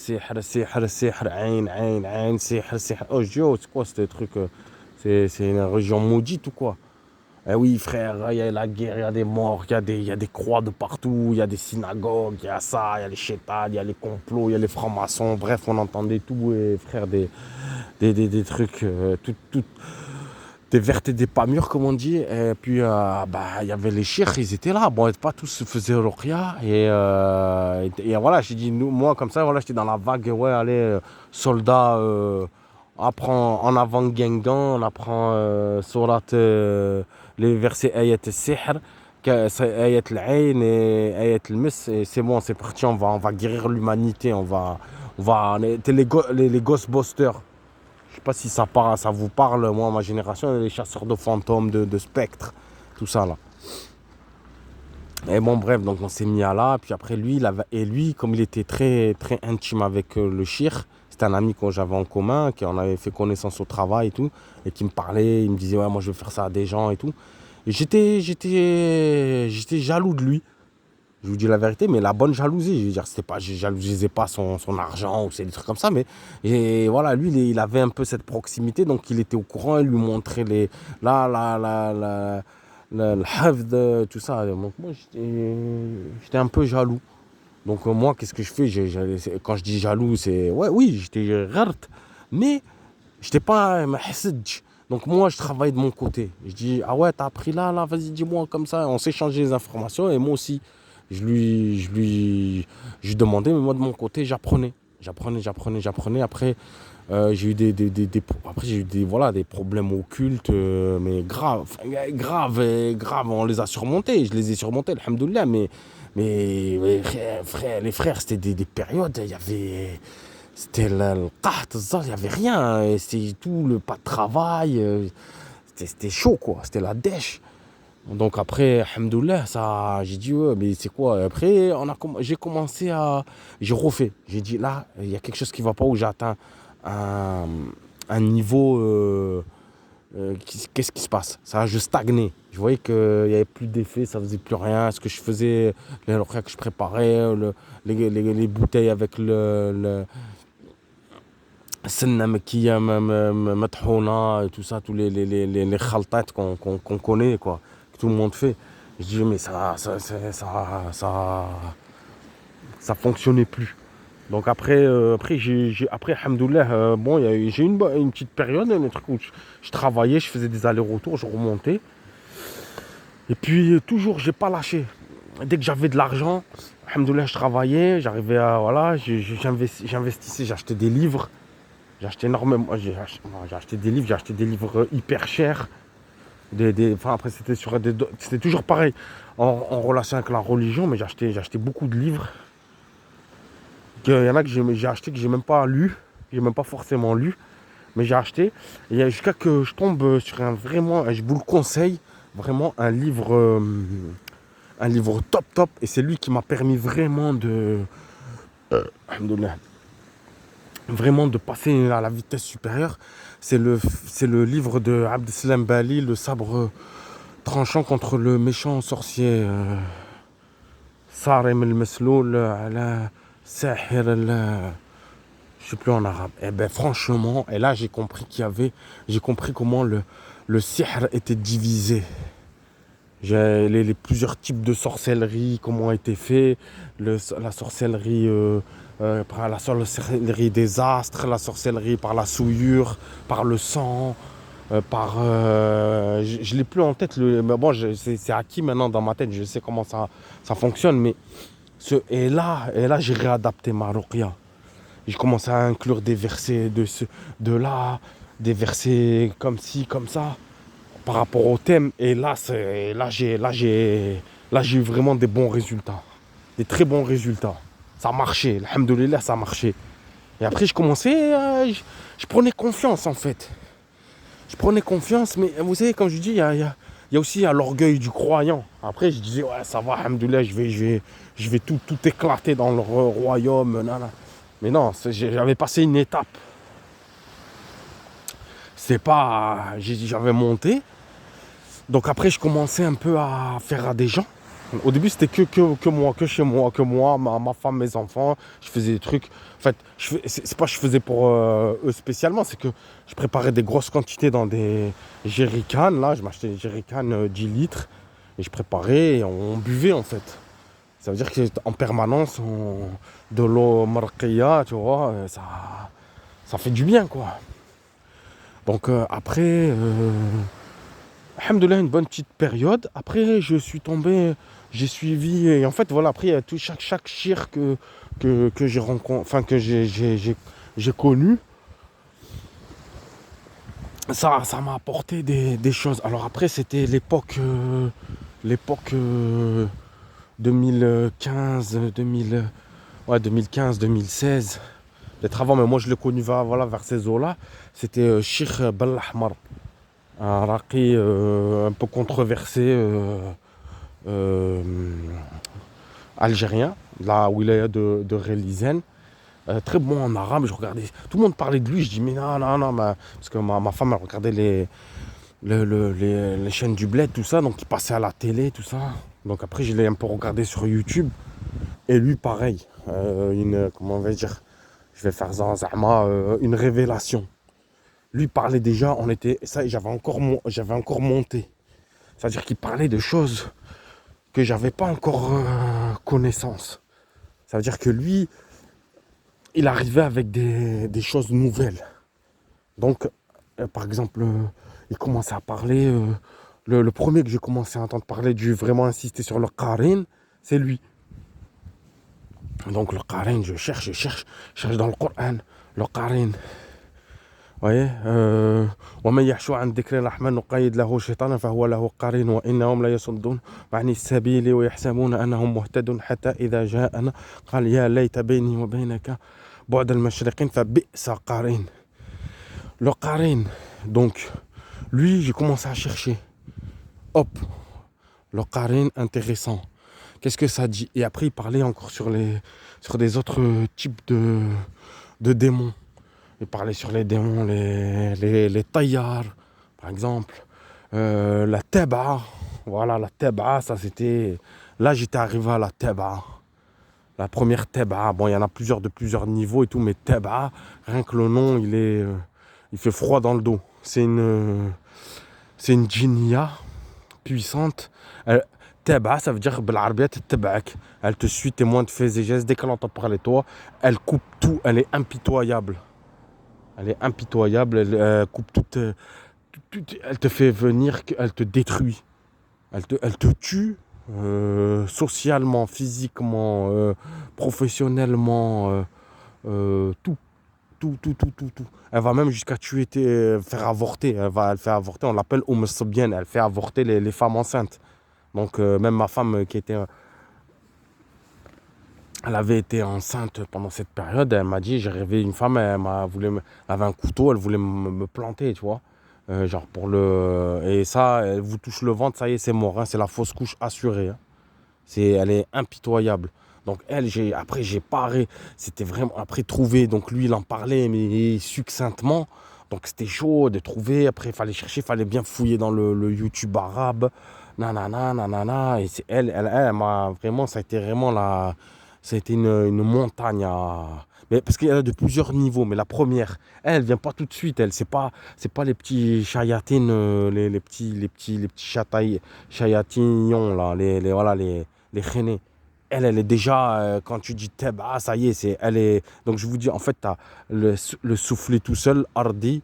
sihr, oh je dis oh c'est quoi ce truc, c'est une région maudite ou quoi? Eh oui, frère, il y a la guerre, il y a des morts, il y a des croix de partout, il y a des synagogues, il y a ça, il y a les chétans, il y a les complots, il y a les francs-maçons. Bref, on entendait tout, et frère, des trucs, des vertes et des pas mûres, comme on dit. Et puis, il y avait les chirs, ils étaient là. Bon, pas tous se faisaient ruqya. Et voilà, j'ai dit, moi, comme ça, voilà, j'étais dans la vague, ouais, allez, soldats. Apprend en avant Guingamp, on apprend surat, les versets ayat al-sihr, ayat al-ayn et ayat al-mis, et c'est bon, c'est parti, on va guérir l'humanité, on était les Ghostbusters. Je sais pas si ça vous parle, moi, ma génération, les chasseurs de fantômes, de spectres, tout ça là. Et bon, bref, donc on s'est mis à là, puis après lui, comme il était très, très intime avec le shir, c'était un ami que j'avais en commun, qu'on avait fait connaissance au travail et tout, et qui me parlait, il me disait, ouais, moi je veux faire ça à des gens et tout. Et j'étais jaloux de lui, je vous dis la vérité, mais la bonne jalousie, je veux dire, c'était pas, je jalousisais pas son argent ou c'est des trucs comme ça, mais et voilà, lui, il avait un peu cette proximité, donc il était au courant, il lui montrait le hafd, tout ça. Donc moi, j'étais un peu jaloux. Donc moi, qu'est-ce que je fais? Quand je dis jaloux, c'est... Ouais, oui, j'étais rart, mais j'étais pas un mahsidj. Donc moi, je travaille de mon côté. Je dis, ah ouais, t'as appris là, vas-y, dis-moi comme ça. On s'échangeait les informations, et moi aussi, je lui demandais, mais moi de mon côté, j'apprenais. Après, j'ai eu des problèmes occultes, mais graves, on les a surmontés. Je les ai surmontés, alhamdoulilah, mais frère, les frères, c'était des périodes, c'était le qaht, il n'y avait rien, c'était tout, pas de travail, c'était chaud quoi, c'était la dèche. Donc après, alhamdoulilah, j'ai dit ouais, mais c'est quoi? Après, j'ai refait. J'ai dit là, il y a quelque chose qui ne va pas, où j'ai atteint un niveau. Qu'est-ce qui se passe? Ça a juste stagné. Je voyais qu'il n'y avait plus d'effet, ça faisait plus rien. Ce que je faisais, les ruqya que je préparais, les bouteilles avec le senna makiya, mathouna, tout ça, tous les khaltat qu'on connaît, quoi, que tout le monde fait. Je dis mais ça fonctionnait plus. Donc après, alhamdoulilah, bon, j'ai eu une petite période, un truc où je travaillais, je faisais des allers-retours, je remontais. Et puis toujours, j'ai pas lâché. Dès que j'avais de l'argent, alhamdoulilah, je travaillais, j'arrivais à, voilà, j'investissais, j'achetais des livres. J'ai acheté énormément, j'ai acheté des livres, j'ai acheté des livres hyper chers. Enfin, après, c'était toujours pareil, en relation avec la religion, mais j'ai acheté beaucoup de livres. Il y en a que j'ai acheté que j'ai même pas lu, j'ai même pas forcément lu, mais j'ai acheté. Et jusqu'à que je tombe sur vraiment, je vous le conseille, vraiment un livre top top. Et c'est lui qui m'a permis alhamdoulilah, vraiment de passer à la vitesse supérieure. C'est le livre de Abdeslam Bali, le sabre tranchant contre le méchant sorcier Sarem el-Mesloul ala Sahir el... Je sais plus en arabe. Et ben franchement, et là j'ai compris comment le sihr était divisé. J'ai les plusieurs types de sorcellerie, comment a été fait, la sorcellerie par la sorcellerie des astres, la sorcellerie par la souillure, par le sang, je l'ai plus en tête, mais bon, c'est acquis maintenant dans ma tête, je sais comment ça fonctionne, mais et là j'ai réadapté ma ruqya. J'ai commencé à inclure des versets de là, des versets comme ci, comme ça, par rapport au thème. Et là j'ai eu vraiment des bons résultats. Des très bons résultats. Ça a marché, alhamdoulilah, ça a marché. Et après, je prenais confiance en fait. Je prenais confiance, mais vous savez, comme je dis, il y a aussi l'orgueil du croyant. Après, je disais, ouais, ça va, alhamdoulilah, je vais tout éclater dans le royaume. Nanana. Mais non, j'avais passé une étape. C'est pas... J'avais monté. Donc après, je commençais un peu à faire à des gens. Au début, c'était que moi, que chez moi, que moi, ma femme, mes enfants. Je faisais des trucs. En fait, c'est pas que je faisais pour eux spécialement, c'est que je préparais des grosses quantités dans des jerrycans. Là, je m'achetais des jerrycans 10 litres. Et je préparais et on buvait en fait. Ça veut dire qu'en permanence, de l'eau marquilla, tu vois, ça fait du bien, quoi. Donc après, alhamdoulilah, une bonne petite période. Après, je suis tombé, j'ai suivi, et en fait, voilà, après, il y a chaque shir que j'ai rencontré, enfin, que j'ai connu. Ça m'a apporté des choses. Alors après, c'était l'époque 2015, 2016. Peut-être avant, mais moi je l'ai connu voilà, vers ces eaux-là. C'était Sheikh Bellahmar, un raqi un peu controversé euh, algérien, de la wilaya de Relizane. Très bon en arabe, je regardais. Tout le monde parlait de lui, je dis mais non, parce que ma femme elle regardait les chaînes du bled, tout ça, donc il passait à la télé, tout ça. Donc après, je l'ai un peu regardé sur YouTube. Et lui, pareil, comment on va dire, je vais faire ça, une révélation. Lui parlait déjà, j'avais encore monté. C'est-à-dire qu'il parlait de choses que j'avais pas encore connaissance. Ça veut dire que lui, il arrivait avec des choses nouvelles. Donc, par exemple, il commençait à parler. Le premier que j'ai commencé à entendre parler, vraiment insister sur le Qarin, c'est lui. Donc le Qarin, je cherche dans le Coran, le Qarin. Vous voyez ومن يحش عن ذكر الرحمن نقيض له شيطانا فهو له قرين وإنهم لا يصدون عن السبيل ويحسبون أنهم مهتدون حتى إذا جاءنا قال يا ليت بيني وبينك بعد المشرقين فبئس قرين. Le Qarin, donc lui j'ai commencé à chercher. Hop, le Qarin intéressant. Qu'est-ce que ça dit? Et après il parlait encore sur des autres types de démons. Il parlait sur les démons, les taillards, par exemple. La teba. Voilà, la teba, ça c'était... Là, j'étais arrivé à la teba. La première teba. Bon, il y en a de plusieurs niveaux et tout, mais teba, rien que le nom, il fait froid dans le dos. C'est une djinnia puissante. Teba, ça veut dire بالعربية تتبعك. Elle te suit, tes moindres faits et gestes. Dès qu'elle entend parler de toi, elle coupe tout. Elle est impitoyable. Elle est impitoyable. Elle coupe tout, elle te fait venir, elle te détruit. Elle te tue socialement, physiquement, professionnellement, tout. Tout. Elle va même jusqu'à tuer, faire avorter. Elle fait avorter, on l'appelle bien. Elle fait avorter les femmes enceintes. Donc même ma femme elle avait été enceinte pendant cette période, elle m'a dit, j'ai rêvé une femme, elle avait un couteau, elle voulait me planter, tu vois. Genre pour le... Et ça, elle vous touche le ventre, ça y est, c'est mort, hein, c'est la fausse couche assurée. Hein. Elle est impitoyable. Donc elle, après j'ai paré, c'était vraiment, après trouver, donc lui il en parlait, mais succinctement. Donc c'était chaud de trouver, après il fallait chercher, il fallait bien fouiller dans le YouTube arabe, nanana, et c'est elle m'a vraiment, ça a été vraiment ça a été une montagne à... Mais parce qu'il y en a de plusieurs niveaux, mais la première, elle vient pas tout de suite, c'est pas les petits chayatines, les petits chayatillons là, voilà, les chénés. Elle est déjà, quand tu dis Teba, ça y est, elle est... Donc je vous dis, en fait, tu as le soufflet tout seul, Ardi,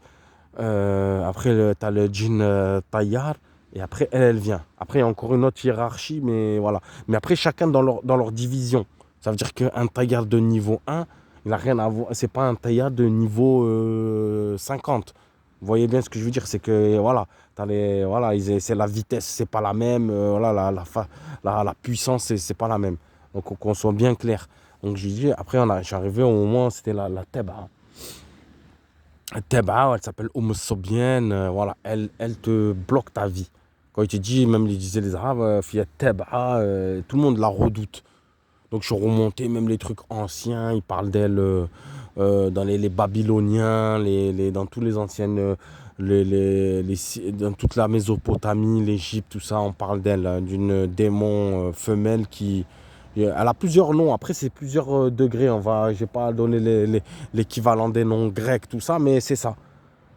après tu as le djinn Tayyar, et après elle vient. Après il y a encore une autre hiérarchie, mais voilà. Mais après chacun dans leur division. Ça veut dire qu'un Tayyar de niveau 1, il n'a rien à voir, c'est pas un Tayyar de niveau 50. Vous voyez bien ce que je veux dire, c'est que voilà, c'est la vitesse, c'est pas la même, voilà, la puissance, c'est pas la même. Donc qu'on soit bien clair. Donc j'ai dit, après je suis arrivé au moment, c'était la Teba. Teba, elle s'appelle Sobienne, voilà, elle te bloque ta vie. Quand il te dit, même ils disaient les Arabes, Fia Teba, tout le monde la redoute. Donc je suis remonté, même les trucs anciens, ils parlent d'elle dans les Babyloniens, dans tous les anciennes, dans toute la Mésopotamie, l'Égypte, tout ça, on parle d'elle, hein, d'une démon femelle qui... Elle a plusieurs noms, après c'est plusieurs degrés, je vais pas donner l'équivalent des noms grecs, tout ça, mais c'est ça.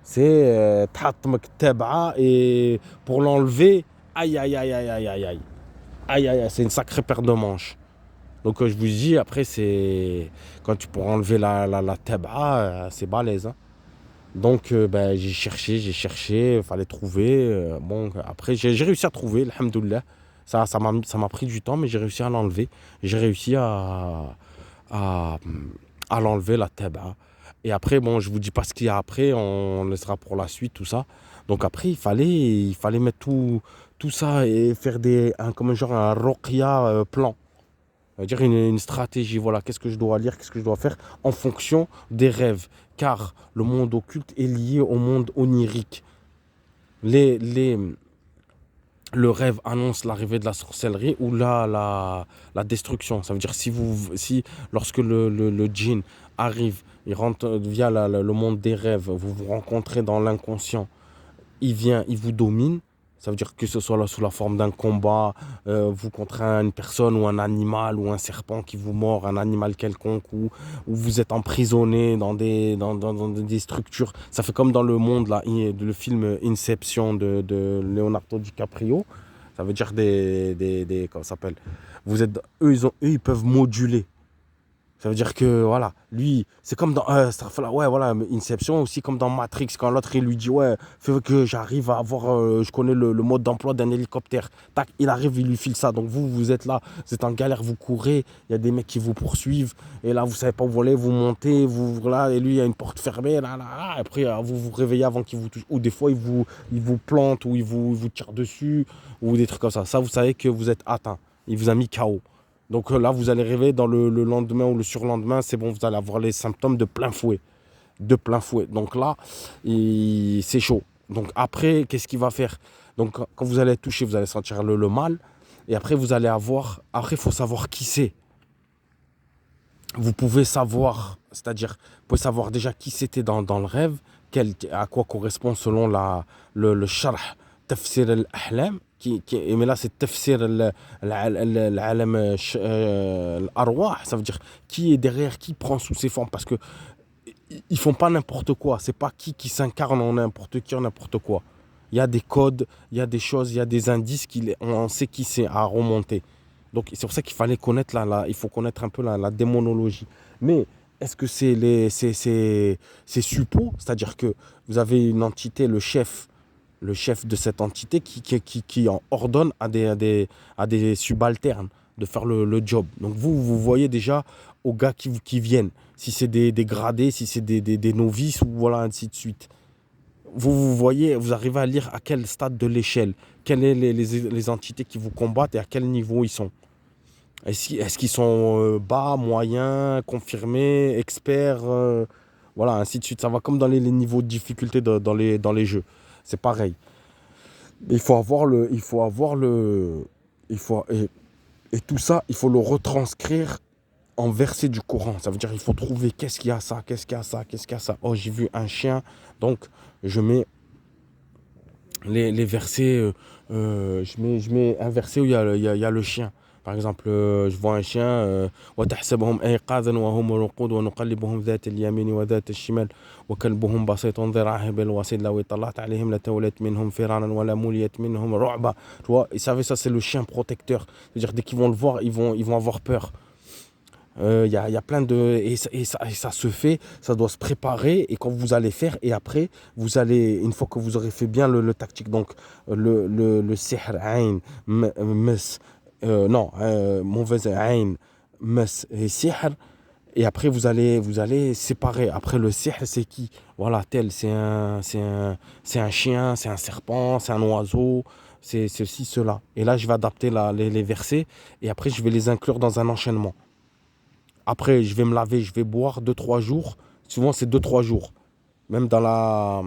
C'est Tatmak Teba, et pour l'enlever, aïe, aïe, aïe, aïe, aïe, aïe, aïe, aïe, aïe, c'est une sacrée paire de manches. Donc je vous dis, après, c'est quand tu pourras enlever la teba, c'est balèze. Hein. Donc j'ai cherché, il fallait trouver. Bon, après, j'ai réussi à trouver, alhamdoulilah. Ça m'a pris du temps, mais j'ai réussi à l'enlever. J'ai réussi à, à l'enlever, la teba. Et après, bon, je vous dis pas ce qu'il y a après, on laissera pour la suite, tout ça. Donc après, il fallait mettre tout ça et faire comme un genre un roqya plan. C'est-à-dire une stratégie, voilà, qu'est-ce que je dois lire, qu'est-ce que je dois faire en fonction des rêves. Car le monde occulte est lié au monde onirique. Le rêve annonce l'arrivée de la sorcellerie ou la destruction. Ça veut dire si lorsque le djinn arrive, il rentre via le monde des rêves, vous vous rencontrez dans l'inconscient, il vient, il vous domine. Ça veut dire que ce soit là sous la forme d'un combat, vous contre une personne ou un animal ou un serpent qui vous mord, un animal quelconque, ou vous êtes emprisonné dans des structures. Ça fait comme dans le monde, là, le film Inception de Leonardo DiCaprio. Ça veut dire comment ça s'appelle? Eux, ils peuvent moduler. Ça veut dire que, voilà, lui, c'est comme dans, ouais, voilà, Inception, aussi comme dans Matrix, quand l'autre, il lui dit, ouais, fais que j'arrive à avoir, je connais le mode d'emploi d'un hélicoptère. Tac, il arrive, il lui file ça. Donc vous êtes là, vous êtes en galère, vous courez, il y a des mecs qui vous poursuivent, et là, vous savez pas où voler, vous montez, là, et lui, il y a une porte fermée, là, et après, vous vous réveillez avant qu'il vous touche. Ou des fois, il vous plante, ou il vous tire dessus, ou des trucs comme ça. Ça, vous savez que vous êtes atteint. Il vous a mis KO. Donc là, vous allez rêver dans le lendemain ou le surlendemain, c'est bon, vous allez avoir les symptômes de plein fouet. De plein fouet. Donc là, c'est chaud. Donc après, qu'est-ce qu'il va faire? Donc quand vous allez être touché, vous allez sentir le mal. Et après, Après, il faut savoir qui c'est. Vous pouvez savoir, c'est-à-dire, vous pouvez savoir déjà qui c'était dans le rêve, à quoi correspond selon le sharh, tafsir al-ahlam, mais là c'est tafsir al-alam al-arwah, ça veut dire qui est derrière, qui prend sous ses formes, parce que ils font pas n'importe quoi, c'est pas qui s'incarne en n'importe qui, en n'importe quoi. Il y a des codes, il y a des choses, il y a des indices on sait qui c'est à remonter. Donc c'est pour ça qu'il fallait connaître il faut connaître un peu la démonologie. Mais est-ce que c'est suppo, c'est-à-dire que vous avez une entité, le chef de cette entité qui en ordonne à des subalternes de faire le job. Donc vous voyez déjà aux gars qui viennent, si c'est des gradés, si c'est des novices, ou voilà, ainsi de suite. Vous voyez, vous arrivez à lire à quel stade de l'échelle, quelles sont les entités qui vous combattent et à quel niveau ils sont. Est-ce qu'ils sont bas, moyens, confirmés, experts, voilà, ainsi de suite. Ça va comme dans les niveaux de difficulté dans les jeux. C'est pareil. Il faut avoir et tout ça, il faut le retranscrire en versets du Coran. Ça veut dire qu'il faut trouver qu'est-ce qu'il y a ça, qu'est-ce qu'il y a ça, qu'est-ce qu'il y a ça. Oh, j'ai vu un chien, donc je mets les versets, je mets un verset où il y a le chien. Par exemple, je vois un chien, وَتَحْسَبُهُمْ أَيْقَاظًا وَهُمْ رُقُودٌ وَنُقَلِّبُهُمْ ذَاتَ الْيَمِينِ وَذَاتَ الشِّمَالِ وَكَلْبُهُمْ بَسِيطٌ ذِرَاعِهِ بِالْوَصِيدِ لَوْ اطَّلَعْتَ عَلَيْهِمْ لَتَوَلَّيْتَ مِنْهُمْ فِرَارًا وَلَمُلِيَتْ مِنْهُمْ رُعْبًا. Tu vois, et ça c'est le chien protecteur. C'est-à-dire dès qu'ils vont le voir, ils vont avoir peur. Il y a plein de... Et ça se fait, ça doit se préparer. Et quand vous allez faire, et après, vous allez, une fois que vous aurez fait bien le tactique, donc le sihr, ayn, mes, non, mauvaise ayn, mes et sihr, et après vous allez séparer. Après le sihr, c'est qui? Voilà, tel, c'est un chien, c'est un serpent, c'est un oiseau, c'est ceci, cela. Et là, je vais adapter les versets, et après, je vais les inclure dans un enchaînement. Après, je vais me laver, je vais boire 2 3 jours. Souvent, c'est 2 3 jours. Même dans la...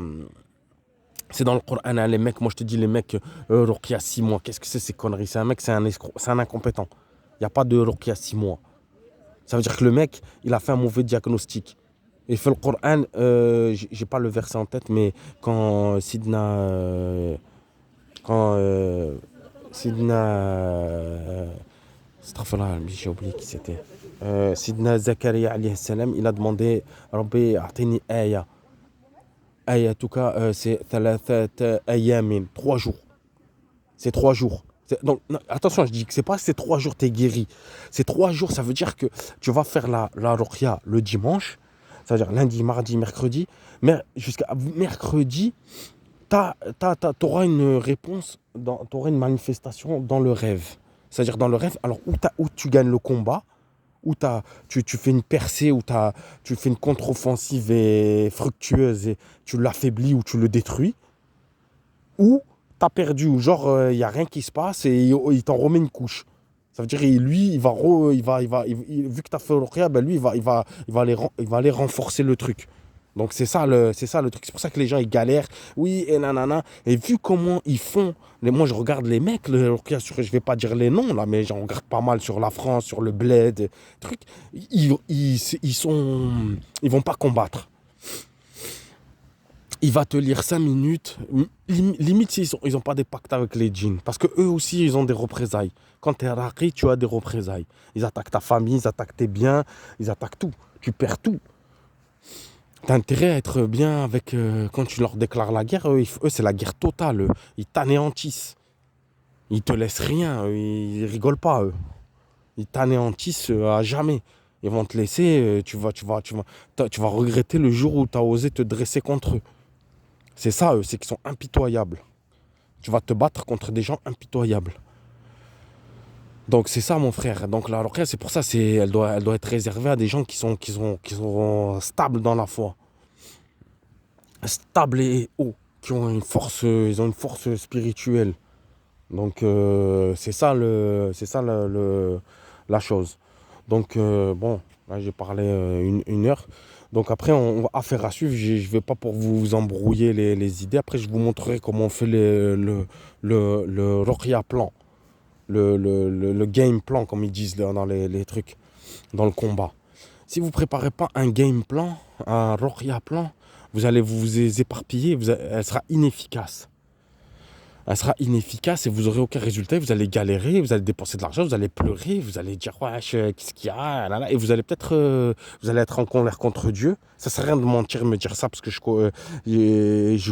C'est dans le Coran, hein, les mecs, moi je te dis, les mecs, Ruqya 6 mois, qu'est-ce que c'est ces conneries? C'est un mec, c'est un escroc, c'est un incompétent. Il n'y a pas de Ruqya 6 mois. Ça veut dire que le mec, il a fait un mauvais diagnostic. Il fait le Coran, j'ai pas le verset en tête, mais quand Sidna... quand Sidna... j'ai oublié qui c'était. Sidna Zakaria alayhi salam, il a demandé Rabbi a'tini aya. Aya, en tout cas, c'est thalathat ayamin, 3 jours. C'est 3 jours. Donc, non, attention, je dis que c'est pas ces 3 jours, t'es guéri. Ces 3 jours, ça veut dire que tu vas faire la ruqya le dimanche, c'est-à-dire lundi, mardi, mercredi, mais jusqu'à mercredi, t'auras une réponse, t'auras une manifestation dans le rêve. C'est-à-dire dans le rêve, alors où tu gagnes le combat, où tu fais une percée, où tu fais une contre-offensive et fructueuse et tu l'affaiblis ou tu le détruis, ou tu as perdu, ou genre il n'y a rien qui se passe et il t'en remet une couche. Ça veut dire lui, vu que tu as fait le ruqya, ben lui, il va aller renforcer le truc. Donc c'est ça le truc. C'est pour ça que les gens ils galèrent. Oui, et nanana. Et vu comment ils font, moi je regarde les mecs, je vais pas dire les noms là, mais j'en regarde pas mal sur la France, sur le bled, truc. Ils vont pas combattre. Il va te lire 5 minutes. Limite ils ont pas des pactes avec les djinns. Parce que eux aussi ils ont des représailles. Quand tu es raqi, tu as des représailles. Ils attaquent ta famille, ils attaquent tes biens, ils attaquent tout. Tu perds tout. T'as intérêt à être bien avec... quand tu leur déclares la guerre, eux c'est la guerre totale. Ils t'anéantissent. Ils te laissent rien. Ils rigolent pas, eux. Ils t'anéantissent à jamais. Ils vont te laisser... tu vas regretter le jour où tu as osé te dresser contre eux. C'est ça, eux. C'est qu'ils sont impitoyables. Tu vas te battre contre des gens impitoyables. Donc c'est ça mon frère. Donc la ruqya, c'est pour ça, elle doit être réservée à des gens qui sont stables dans la foi. Stables et hauts, qui ont ils ont une force spirituelle. Donc c'est ça la chose. Donc bon, là j'ai parlé une heure. Donc après on va affaire à suivre. Je vais pas pour vous embrouiller les idées. Après je vous montrerai comment on fait le ruqya plan. Le game plan, comme ils disent dans les trucs, dans le combat. Si vous ne préparez pas un game plan, un ruqya plan, vous allez vous éparpiller, elle sera inefficace. elle sera inefficace et vous n'aurez aucun résultat. Vous allez galérer, vous allez dépenser de l'argent, vous allez pleurer, vous allez dire wesh, qu'est-ce qu'il y a là, là. Et vous allez peut-être vous allez être en colère contre Dieu. Ça sert à rien de mentir et me dire ça parce que je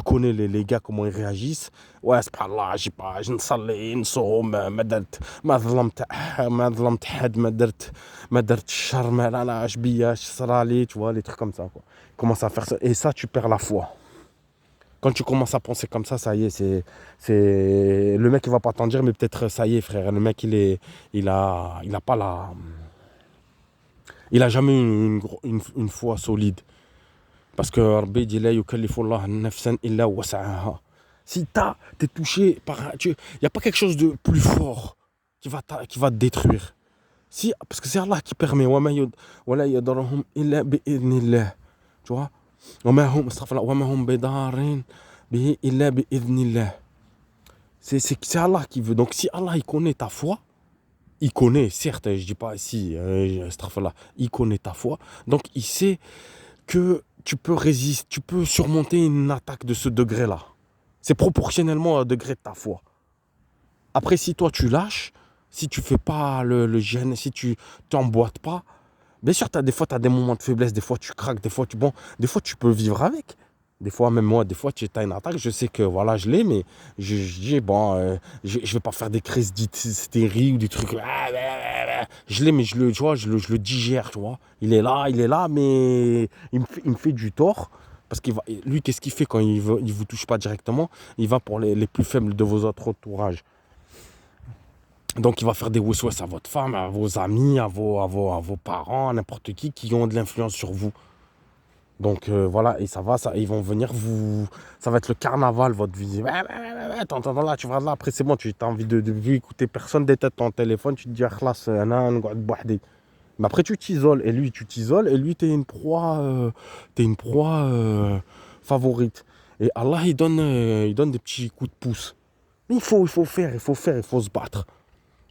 connais les gars comment ils réagissent. Ouais, subhanallah, j'ai pas, je نصلي نصوم ما درت ما ظلمت ما ظلمت حد ما درت الشر ما لا لا اش بيا اش صرالي, tu vois, les trucs comme ça quoi. Commence à faire ça et ça tu perds la foi. Quand tu commences à penser comme ça y est, le mec il va pas t'en dire, mais peut-être ça y est frère, le mec il a pas il a jamais eu une foi solide. Parce que Rabbi dit la yukallifu Allah nafsan illa was'aha. Si t'es touché par il y a pas quelque chose de plus fort qui va te détruire. Si, parce que c'est Allah qui permet. Wala yadrahum illa bi'idhnillah. Tu vois? وما هم بضارين به إلا بإذن الله. C'est Allah qui veut. Donc si Allah il connaît ta foi, il connaît, certes, je dis pas si, il connaît ta foi, donc il sait que tu peux résister, tu peux surmonter une attaque de ce degré-là. C'est proportionnellement au degré de ta foi. Après, si toi tu lâches, si tu fais pas le jeûne, si tu t'emboîtes pas, bien sûr, des fois, tu as des moments de faiblesse, des fois, tu craques, des fois, des fois, tu peux vivre avec. Des fois, même moi, des fois, tu as une attaque, je sais que, voilà, je l'ai, mais je dis, bon, je vais pas faire des crises d'hystérie ou des trucs. Je l'ai, mais tu vois, je le digère, tu vois. Il est là, mais il me fait du tort. Parce qu'il va, lui, qu'est-ce qu'il fait quand il vous touche pas directement? Il va pour les plus faibles de vos autres entourages. Donc il va faire des waswas à votre femme, à vos amis, à vos parents, à n'importe qui ont de l'influence sur vous. Donc voilà, et ils vont venir ça va être le carnaval, votre vie. T'entends là, tu vas là, après c'est bon, tu as envie de écouter personne, d'éteindre ton téléphone, tu te dis, khlas, mais après tu t'isoles, et lui t'es une proie, favorite. Et Allah il donne des petits coups de pouce. Mais il faut faire, il faut se battre.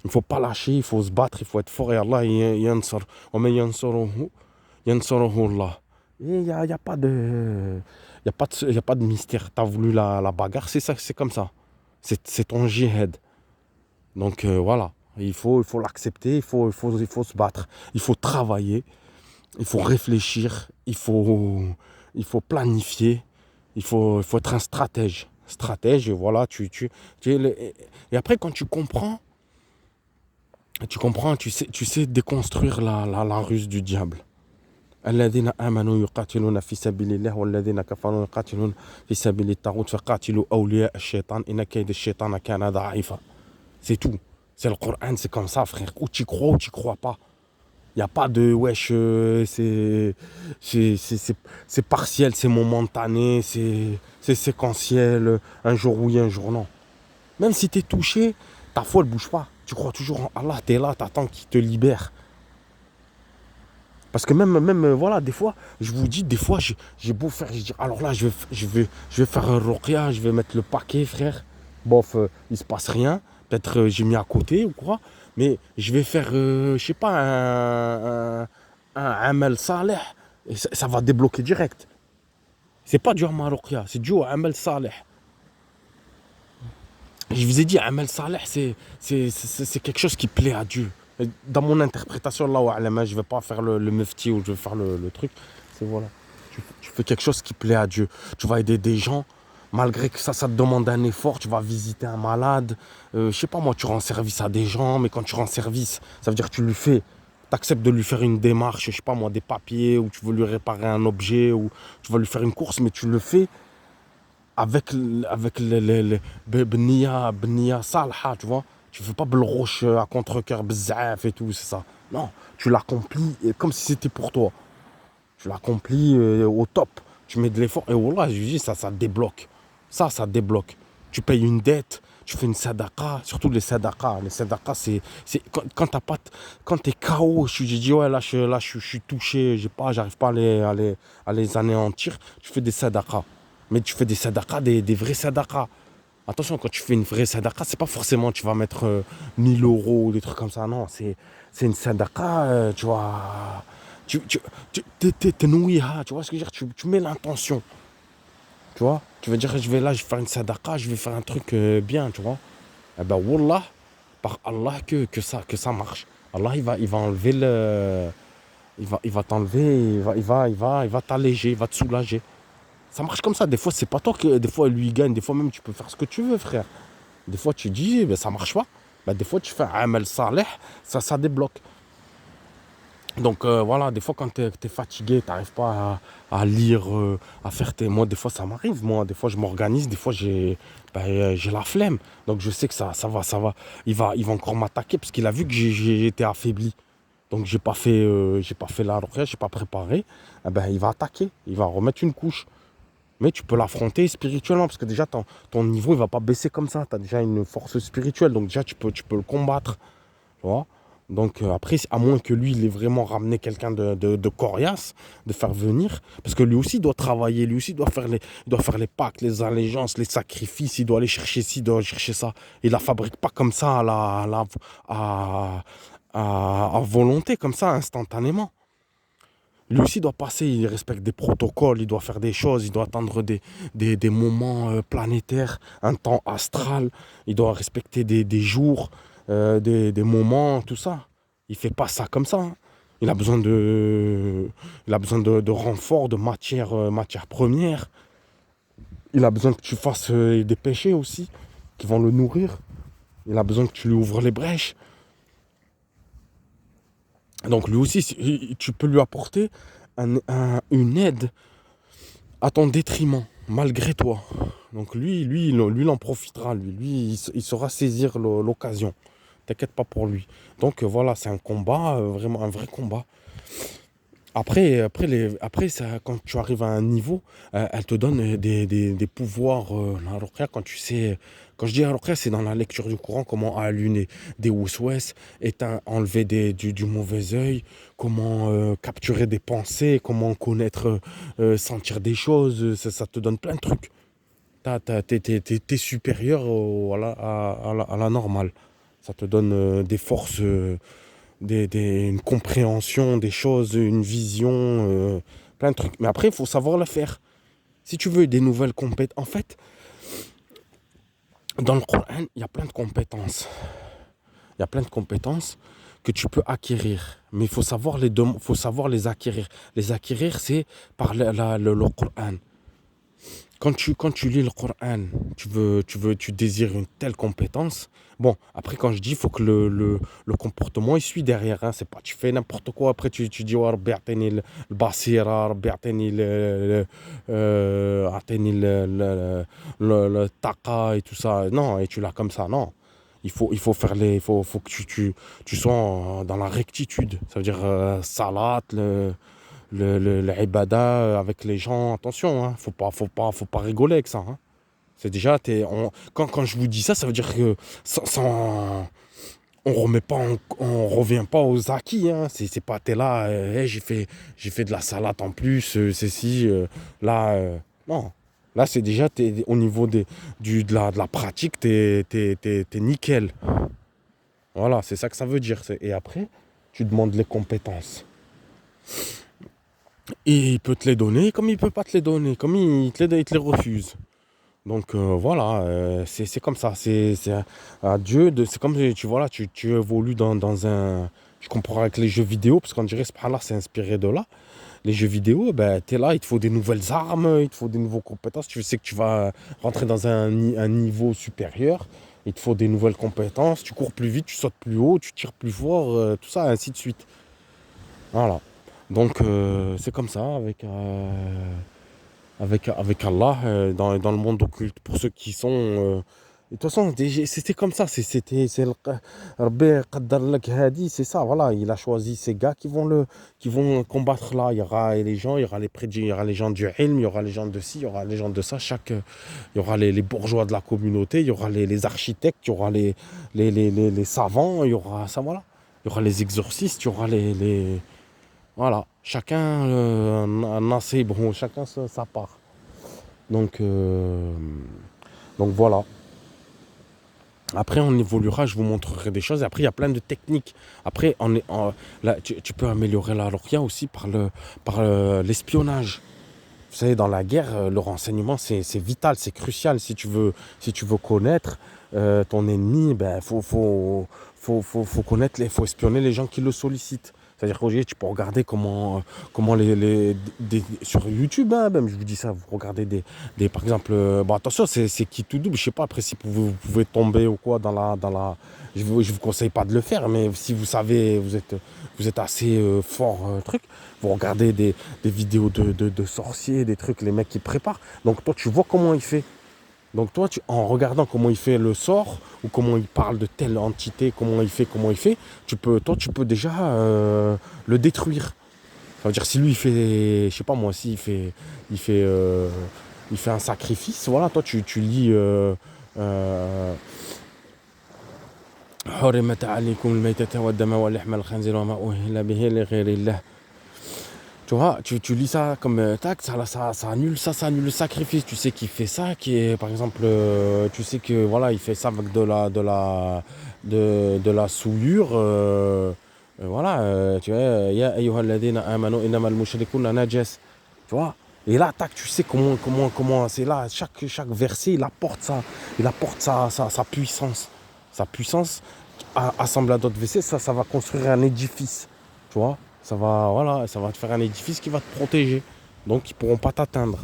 Il ne faut pas lâcher, il faut se battre, il faut être fort. Et Allah, yansar. Yansaruhu Allah. Et il n'y a pas de mystère. Tu as voulu la bagarre, c'est ça, c'est comme ça. C'est ton jihad. Donc voilà, il faut l'accepter, il faut se battre. Il faut travailler, il faut réfléchir, il faut planifier, il faut être un stratège. Stratège, et voilà, et après quand tu comprends, tu sais déconstruire la ruse du diable. الذين آمنوا يقاتلون في سبيل الله والذين كفروا يقاتلون في سبيل الطاغوت فقاتلوا أولياء الشيطان إن كيد الشيطان كان ضعيفا. C'est tout. C'est le Coran, c'est comme ça, frère. Ou tu crois ou tu crois pas. Il n'y a pas de wesh, c'est partiel, c'est momentané, c'est séquentiel, un jour oui, un jour non. Même si tu es touché, ta foi ne bouge pas. Tu crois toujours en Allah, tu es là, tu attends qu'il te libère. Parce que même voilà, des fois, je vous dis, des fois, j'ai beau faire, je dis, alors là, je vais faire un ruqya, je vais mettre le paquet, frère. Bof, il se passe rien. Peut-être j'ai mis à côté ou quoi. Mais je vais faire, je sais pas, un amal saleh. Et ça va débloquer direct. C'est pas du amal ruqya, c'est du amal saleh. Je vous ai dit, amal saleh, c'est quelque chose qui plaît à Dieu. Dans mon interprétation, là, je ne vais pas faire le mufti ou je vais faire le truc. C'est voilà. Tu fais quelque chose qui plaît à Dieu. Tu vas aider des gens, malgré que ça te demande un effort. Tu vas visiter un malade. Je sais pas moi, tu rends service à des gens, mais quand tu rends service, ça veut dire que tu lui fais. Tu acceptes de lui faire une démarche, je sais pas moi, des papiers, ou tu veux lui réparer un objet, ou tu vas lui faire une course, mais tu le fais avec le bnia salha, tu vois. Tu ne fais pas roche à contre-cœur, bzaf et tout, c'est ça. Non, tu l'accomplis comme si c'était pour toi. Tu l'accomplis au top. Tu mets de l'effort. Et voilà, je dis, ça débloque. Ça débloque. Tu payes une dette, tu fais une sadaqa, surtout les sadaqas. Les sadaqas, c'est quand t'es KO, je dis, ouais, là, je suis touché, j'arrive pas à les anéantir. Tu fais des sadaqas. Mais tu fais des sadaqas, des vrais sadaqas. Attention, quand tu fais une vraie sadaqa, c'est pas forcément tu vas mettre 1000 euros ou des trucs comme ça. Non, c'est une sadaqa, tu vois. T'es nouïha, tu vois ce que je veux dire, tu mets l'intention. Tu vois, tu vas dire, je vais faire une sadaqa, je vais faire un truc bien, tu vois. Eh ben, wallah, par Allah que ça marche. Allah, il va enlever il va t'enlever, il va t'alléger, il va te soulager. Ça marche comme ça. Des fois, c'est pas toi que, des fois, lui, il gagne. Des fois, même, tu peux faire ce que tu veux, frère. Des fois, tu dis, ben, ça marche pas. Ben, des fois, tu fais un amal saleh, ça débloque. Donc voilà, des fois quand t'es fatigué, t'arrives pas à lire, à faire tes... Moi, des fois ça m'arrive, moi, des fois je m'organise, des fois j'ai la flemme. Donc je sais que ça va. Il va encore m'attaquer parce qu'il a vu que j'ai été affaibli. Donc j'ai pas fait la ruqya, j'ai pas préparé. Eh ben, il va attaquer, il va remettre une couche. Mais tu peux l'affronter spirituellement parce que déjà ton niveau il va pas baisser comme ça. Tu as déjà une force spirituelle, donc déjà tu peux le combattre. Tu vois. Donc après, à moins que lui, il ait vraiment ramené quelqu'un de coriace, de faire venir, parce que lui aussi doit travailler, lui aussi doit faire les pactes, les allégeances, les sacrifices, il doit aller chercher ci, il doit aller chercher ça. Il la fabrique pas comme ça à volonté, comme ça, instantanément. Lui aussi doit passer, il respecte des protocoles, il doit faire des choses, il doit attendre des moments planétaires, un temps astral, il doit respecter des jours, des moments, tout ça. Il fait pas ça comme ça, hein. Il a besoin de renforts, de matière première. Il a besoin que tu fasses des péchés aussi, qui vont le nourrir. Il a besoin que tu lui ouvres les brèches. Donc lui aussi, tu peux lui apporter une aide à ton détriment, malgré toi. Donc lui, il en profitera, il saura saisir l'occasion. T'inquiète pas pour lui. Donc voilà, c'est un combat, vraiment un vrai combat. Après ça, quand tu arrives à un niveau, elle te donne des pouvoirs, la ruqya, quand tu sais. Quand je dis la ruqya, c'est dans la lecture du Coran, comment allumer des waswas, enlever du mauvais œil, comment capturer des pensées, comment connaître, sentir des choses, ça te donne plein de trucs. T'es supérieur à la normale. Ça te donne des forces. Une compréhension des choses, une vision, plein de trucs. Mais après, il faut savoir le faire. Si tu veux des nouvelles compétences, en fait, dans le Coran, il y a plein de compétences. Il y a plein de compétences que tu peux acquérir. Mais il faut savoir les acquérir. Les acquérir, c'est par le Coran. Quand tu lis le Coran, tu désires une telle compétence. Bon, après, quand je dis, il faut que le comportement, il suit derrière. Hein. C'est pas, tu fais n'importe quoi. Après, tu dis, oh, Rabbi, atteini le basira, Rabbi, atteini le taqa et tout ça. Non, et tu l'as comme ça. Non. Il faut faire faut que tu sois dans la rectitude. Ça veut dire salat, le ibada avec les gens, attention, hein, faut pas rigoler avec ça. Hein. C'est déjà, quand je vous dis ça, ça veut dire que on revient pas aux acquis. Hein. C'est pas, t'es là, hey, j'ai fait de la salade en plus, c'est si, là, non. Là, c'est déjà, au niveau de la pratique, t'es nickel. Voilà, c'est ça que ça veut dire. Et après, tu demandes les compétences. Et il peut te les donner, comme il peut pas te les donner, comme il te les refuse. Donc voilà, c'est comme ça. C'est à Dieu, c'est comme, tu vois là, tu évolues dans un... Je comprends avec les jeux vidéo, parce qu'on dirait, subhanallah, c'est inspiré de là. Les jeux vidéo, ben, tu es là, il te faut des nouvelles armes, il te faut des nouvelles compétences. Tu sais que tu vas rentrer dans un niveau supérieur, il te faut des nouvelles compétences. Tu cours plus vite, tu sautes plus haut, tu tires plus fort, tout ça, ainsi de suite. Voilà. Donc c'est comme ça avec Allah dans le monde occulte. Pour ceux qui sont... de toute façon, c'était comme ça. C'est le Rabbi Qaddar lak hadi, c'est ça. Voilà, il a choisi ces gars qui vont combattre là. Il y aura les gens, il y aura les prédits, il y aura les gens du ilm, il y aura les gens de ci, il y aura les gens de ça. Il y aura les bourgeois de la communauté, il y aura les architectes, il y aura les savants, il y aura ça, voilà. Il y aura les exorcistes, il y aura voilà, chacun bon, chacun sa part. Donc, voilà. Après, on évoluera, je vous montrerai des choses. Et après, il y a plein de techniques. Après, là, tu peux améliorer la ruqya aussi par l'espionnage. Vous savez, dans la guerre, le renseignement, c'est vital, c'est crucial. Si tu veux connaître ton ennemi, ben, faut connaître, faut espionner les gens qui le sollicitent. C'est-à-dire qu'aujourd'hui, tu peux regarder comment sur YouTube, hein, même, je vous dis ça, vous regardez par exemple, bon, attention, c'est qui tout double, je sais pas, après, si vous pouvez tomber ou quoi je vous conseille pas de le faire, mais si vous savez, vous êtes assez fort, truc, vous regardez des vidéos de sorciers, des trucs, les mecs qui préparent. Donc toi, tu vois comment il fait. Donc toi, en regardant comment il fait le sort, ou comment il parle de telle entité, comment il fait, tu peux déjà le détruire. Ça veut dire si lui il fait, je sais pas moi, si il fait, euh, il fait un sacrifice, voilà, toi tu lis حرمت عليكم الميتة والدم ولحم الخنزير وما أهل به لغير الله. Tu vois, tu lis ça comme tac, ça annule ça, ça annule le sacrifice. Tu sais qu'il fait ça, qui est par exemple, tu sais que voilà, il fait ça avec de la souillure. Voilà, tu vois, ya ayyuhalladhina amanu innamal mushrikuna najas. Tu vois. Et là, tac, tu sais comment c'est là. Chaque verset, il apporte sa puissance. Sa puissance, assemblée à d'autres versets, ça va construire un édifice. Tu vois. Voilà, ça va te faire un édifice qui va te protéger. Donc, ils ne pourront pas t'atteindre.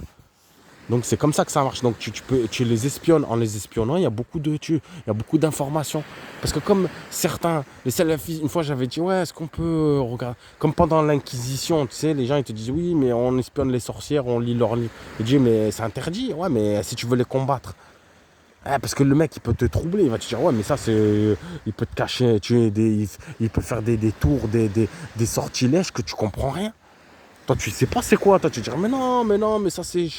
Donc, c'est comme ça que ça marche. Donc, tu les espionnes. En les espionnant, il y a beaucoup d'informations. Parce que comme certains, les salafistes, une fois, j'avais dit, ouais, est-ce qu'on peut regarder... Comme pendant l'Inquisition, tu sais, les gens, ils te disent, oui, mais on espionne les sorcières, on lit leurs livres. Je dis, mais c'est interdit. Ouais, mais si tu veux les combattre. Parce que le mec, il peut te troubler, il va te dire, ouais, mais ça, il peut te cacher, il peut faire des tours, des sortilèges que tu comprends rien. Toi, tu sais pas c'est quoi, toi, tu te dis, mais non, mais ça, c'est,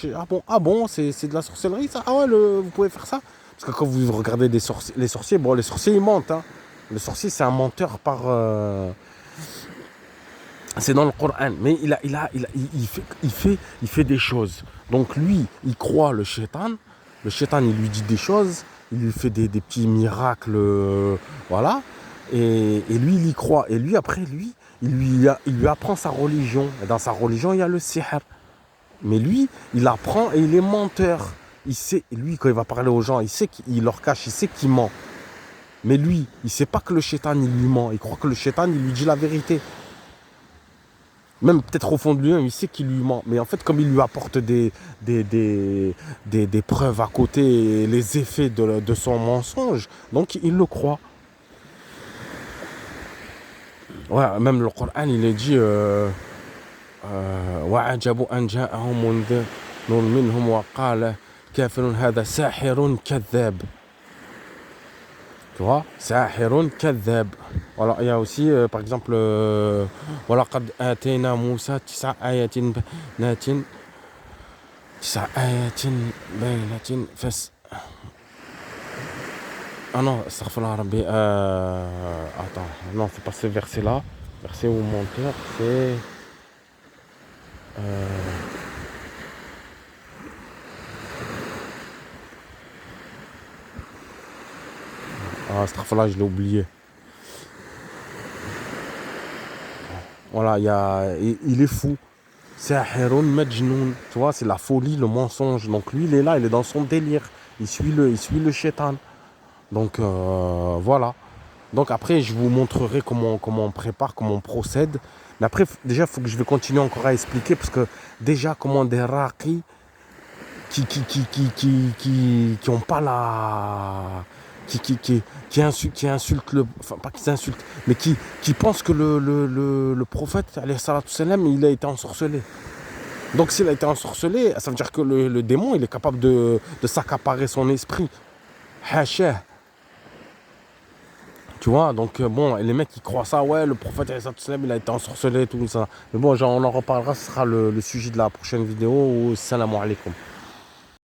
ah bon, c'est de la sorcellerie, ça, ah ouais, vous pouvez faire ça. Parce que quand vous regardez les sorciers, bon, les sorciers, ils mentent, hein. Le sorcier, c'est un menteur c'est dans le Coran, mais il fait des choses. Donc lui, il croit le shaitan. Le shaitan, il lui dit des choses, il lui fait des petits miracles, voilà. Et lui, il y croit. Et lui, après, il lui apprend sa religion. Et dans sa religion, il y a le sihr. Mais lui, il apprend et il est menteur. Il sait, lui, quand il va parler aux gens, il sait qu'il leur cache, il sait qu'il ment. Mais lui, il ne sait pas que le shaitan, il lui ment. Il croit que le shaitan, il lui dit la vérité. Même peut-être au fond de lui, il sait qu'il lui ment. Mais en fait, comme il lui apporte des preuves à côté, et les effets de son mensonge, donc il le croit. Ouais, même le Coran, il est dit وَعَجَبُ أَنْ جَاءَهُمْ مُنْذِرٌ مِنْهُمْ وَقَالَ كَافِرٌ هَذَا سَاحِرٌ كَذَّابٌ. Tu vois, Sahirun kadhab. Voilà, il y a aussi, par exemple, وَلَقَدْ آتَيْنَا مُوسَى تِسْعَ آيَاتٍ بَيِّنَاتٍ Ah non, astaghfirullah rabbi. Attends, non, c'est pas ce verset-là. Verset où menteur, c'est... Ah, astaghfirullah, je l'ai oublié. Voilà, il est fou. Sahirun majnoun. Tu vois, c'est la folie, le mensonge. Donc lui, il est là, il est dans son délire. Il suit le shaitan. Donc voilà. Donc après, je vous montrerai comment on prépare, comment on procède. Mais après, déjà, il faut que je vais continuer encore à expliquer. Parce que déjà, comment des raqis qui ont pas la... qui insultent le... Enfin, pas qu'ils insultent, mais qui pensent que le prophète, alayhi salatu salam, il a été ensorcelé. Donc s'il a été ensorcelé, ça veut dire que le démon, il est capable de s'accaparer son esprit. Hachah. Tu vois, donc bon, les mecs qui croient ça, ouais, le prophète il a été ensorcelé, tout ça. Mais bon, on en reparlera, ce sera le sujet de la prochaine vidéo. Salam alaikum.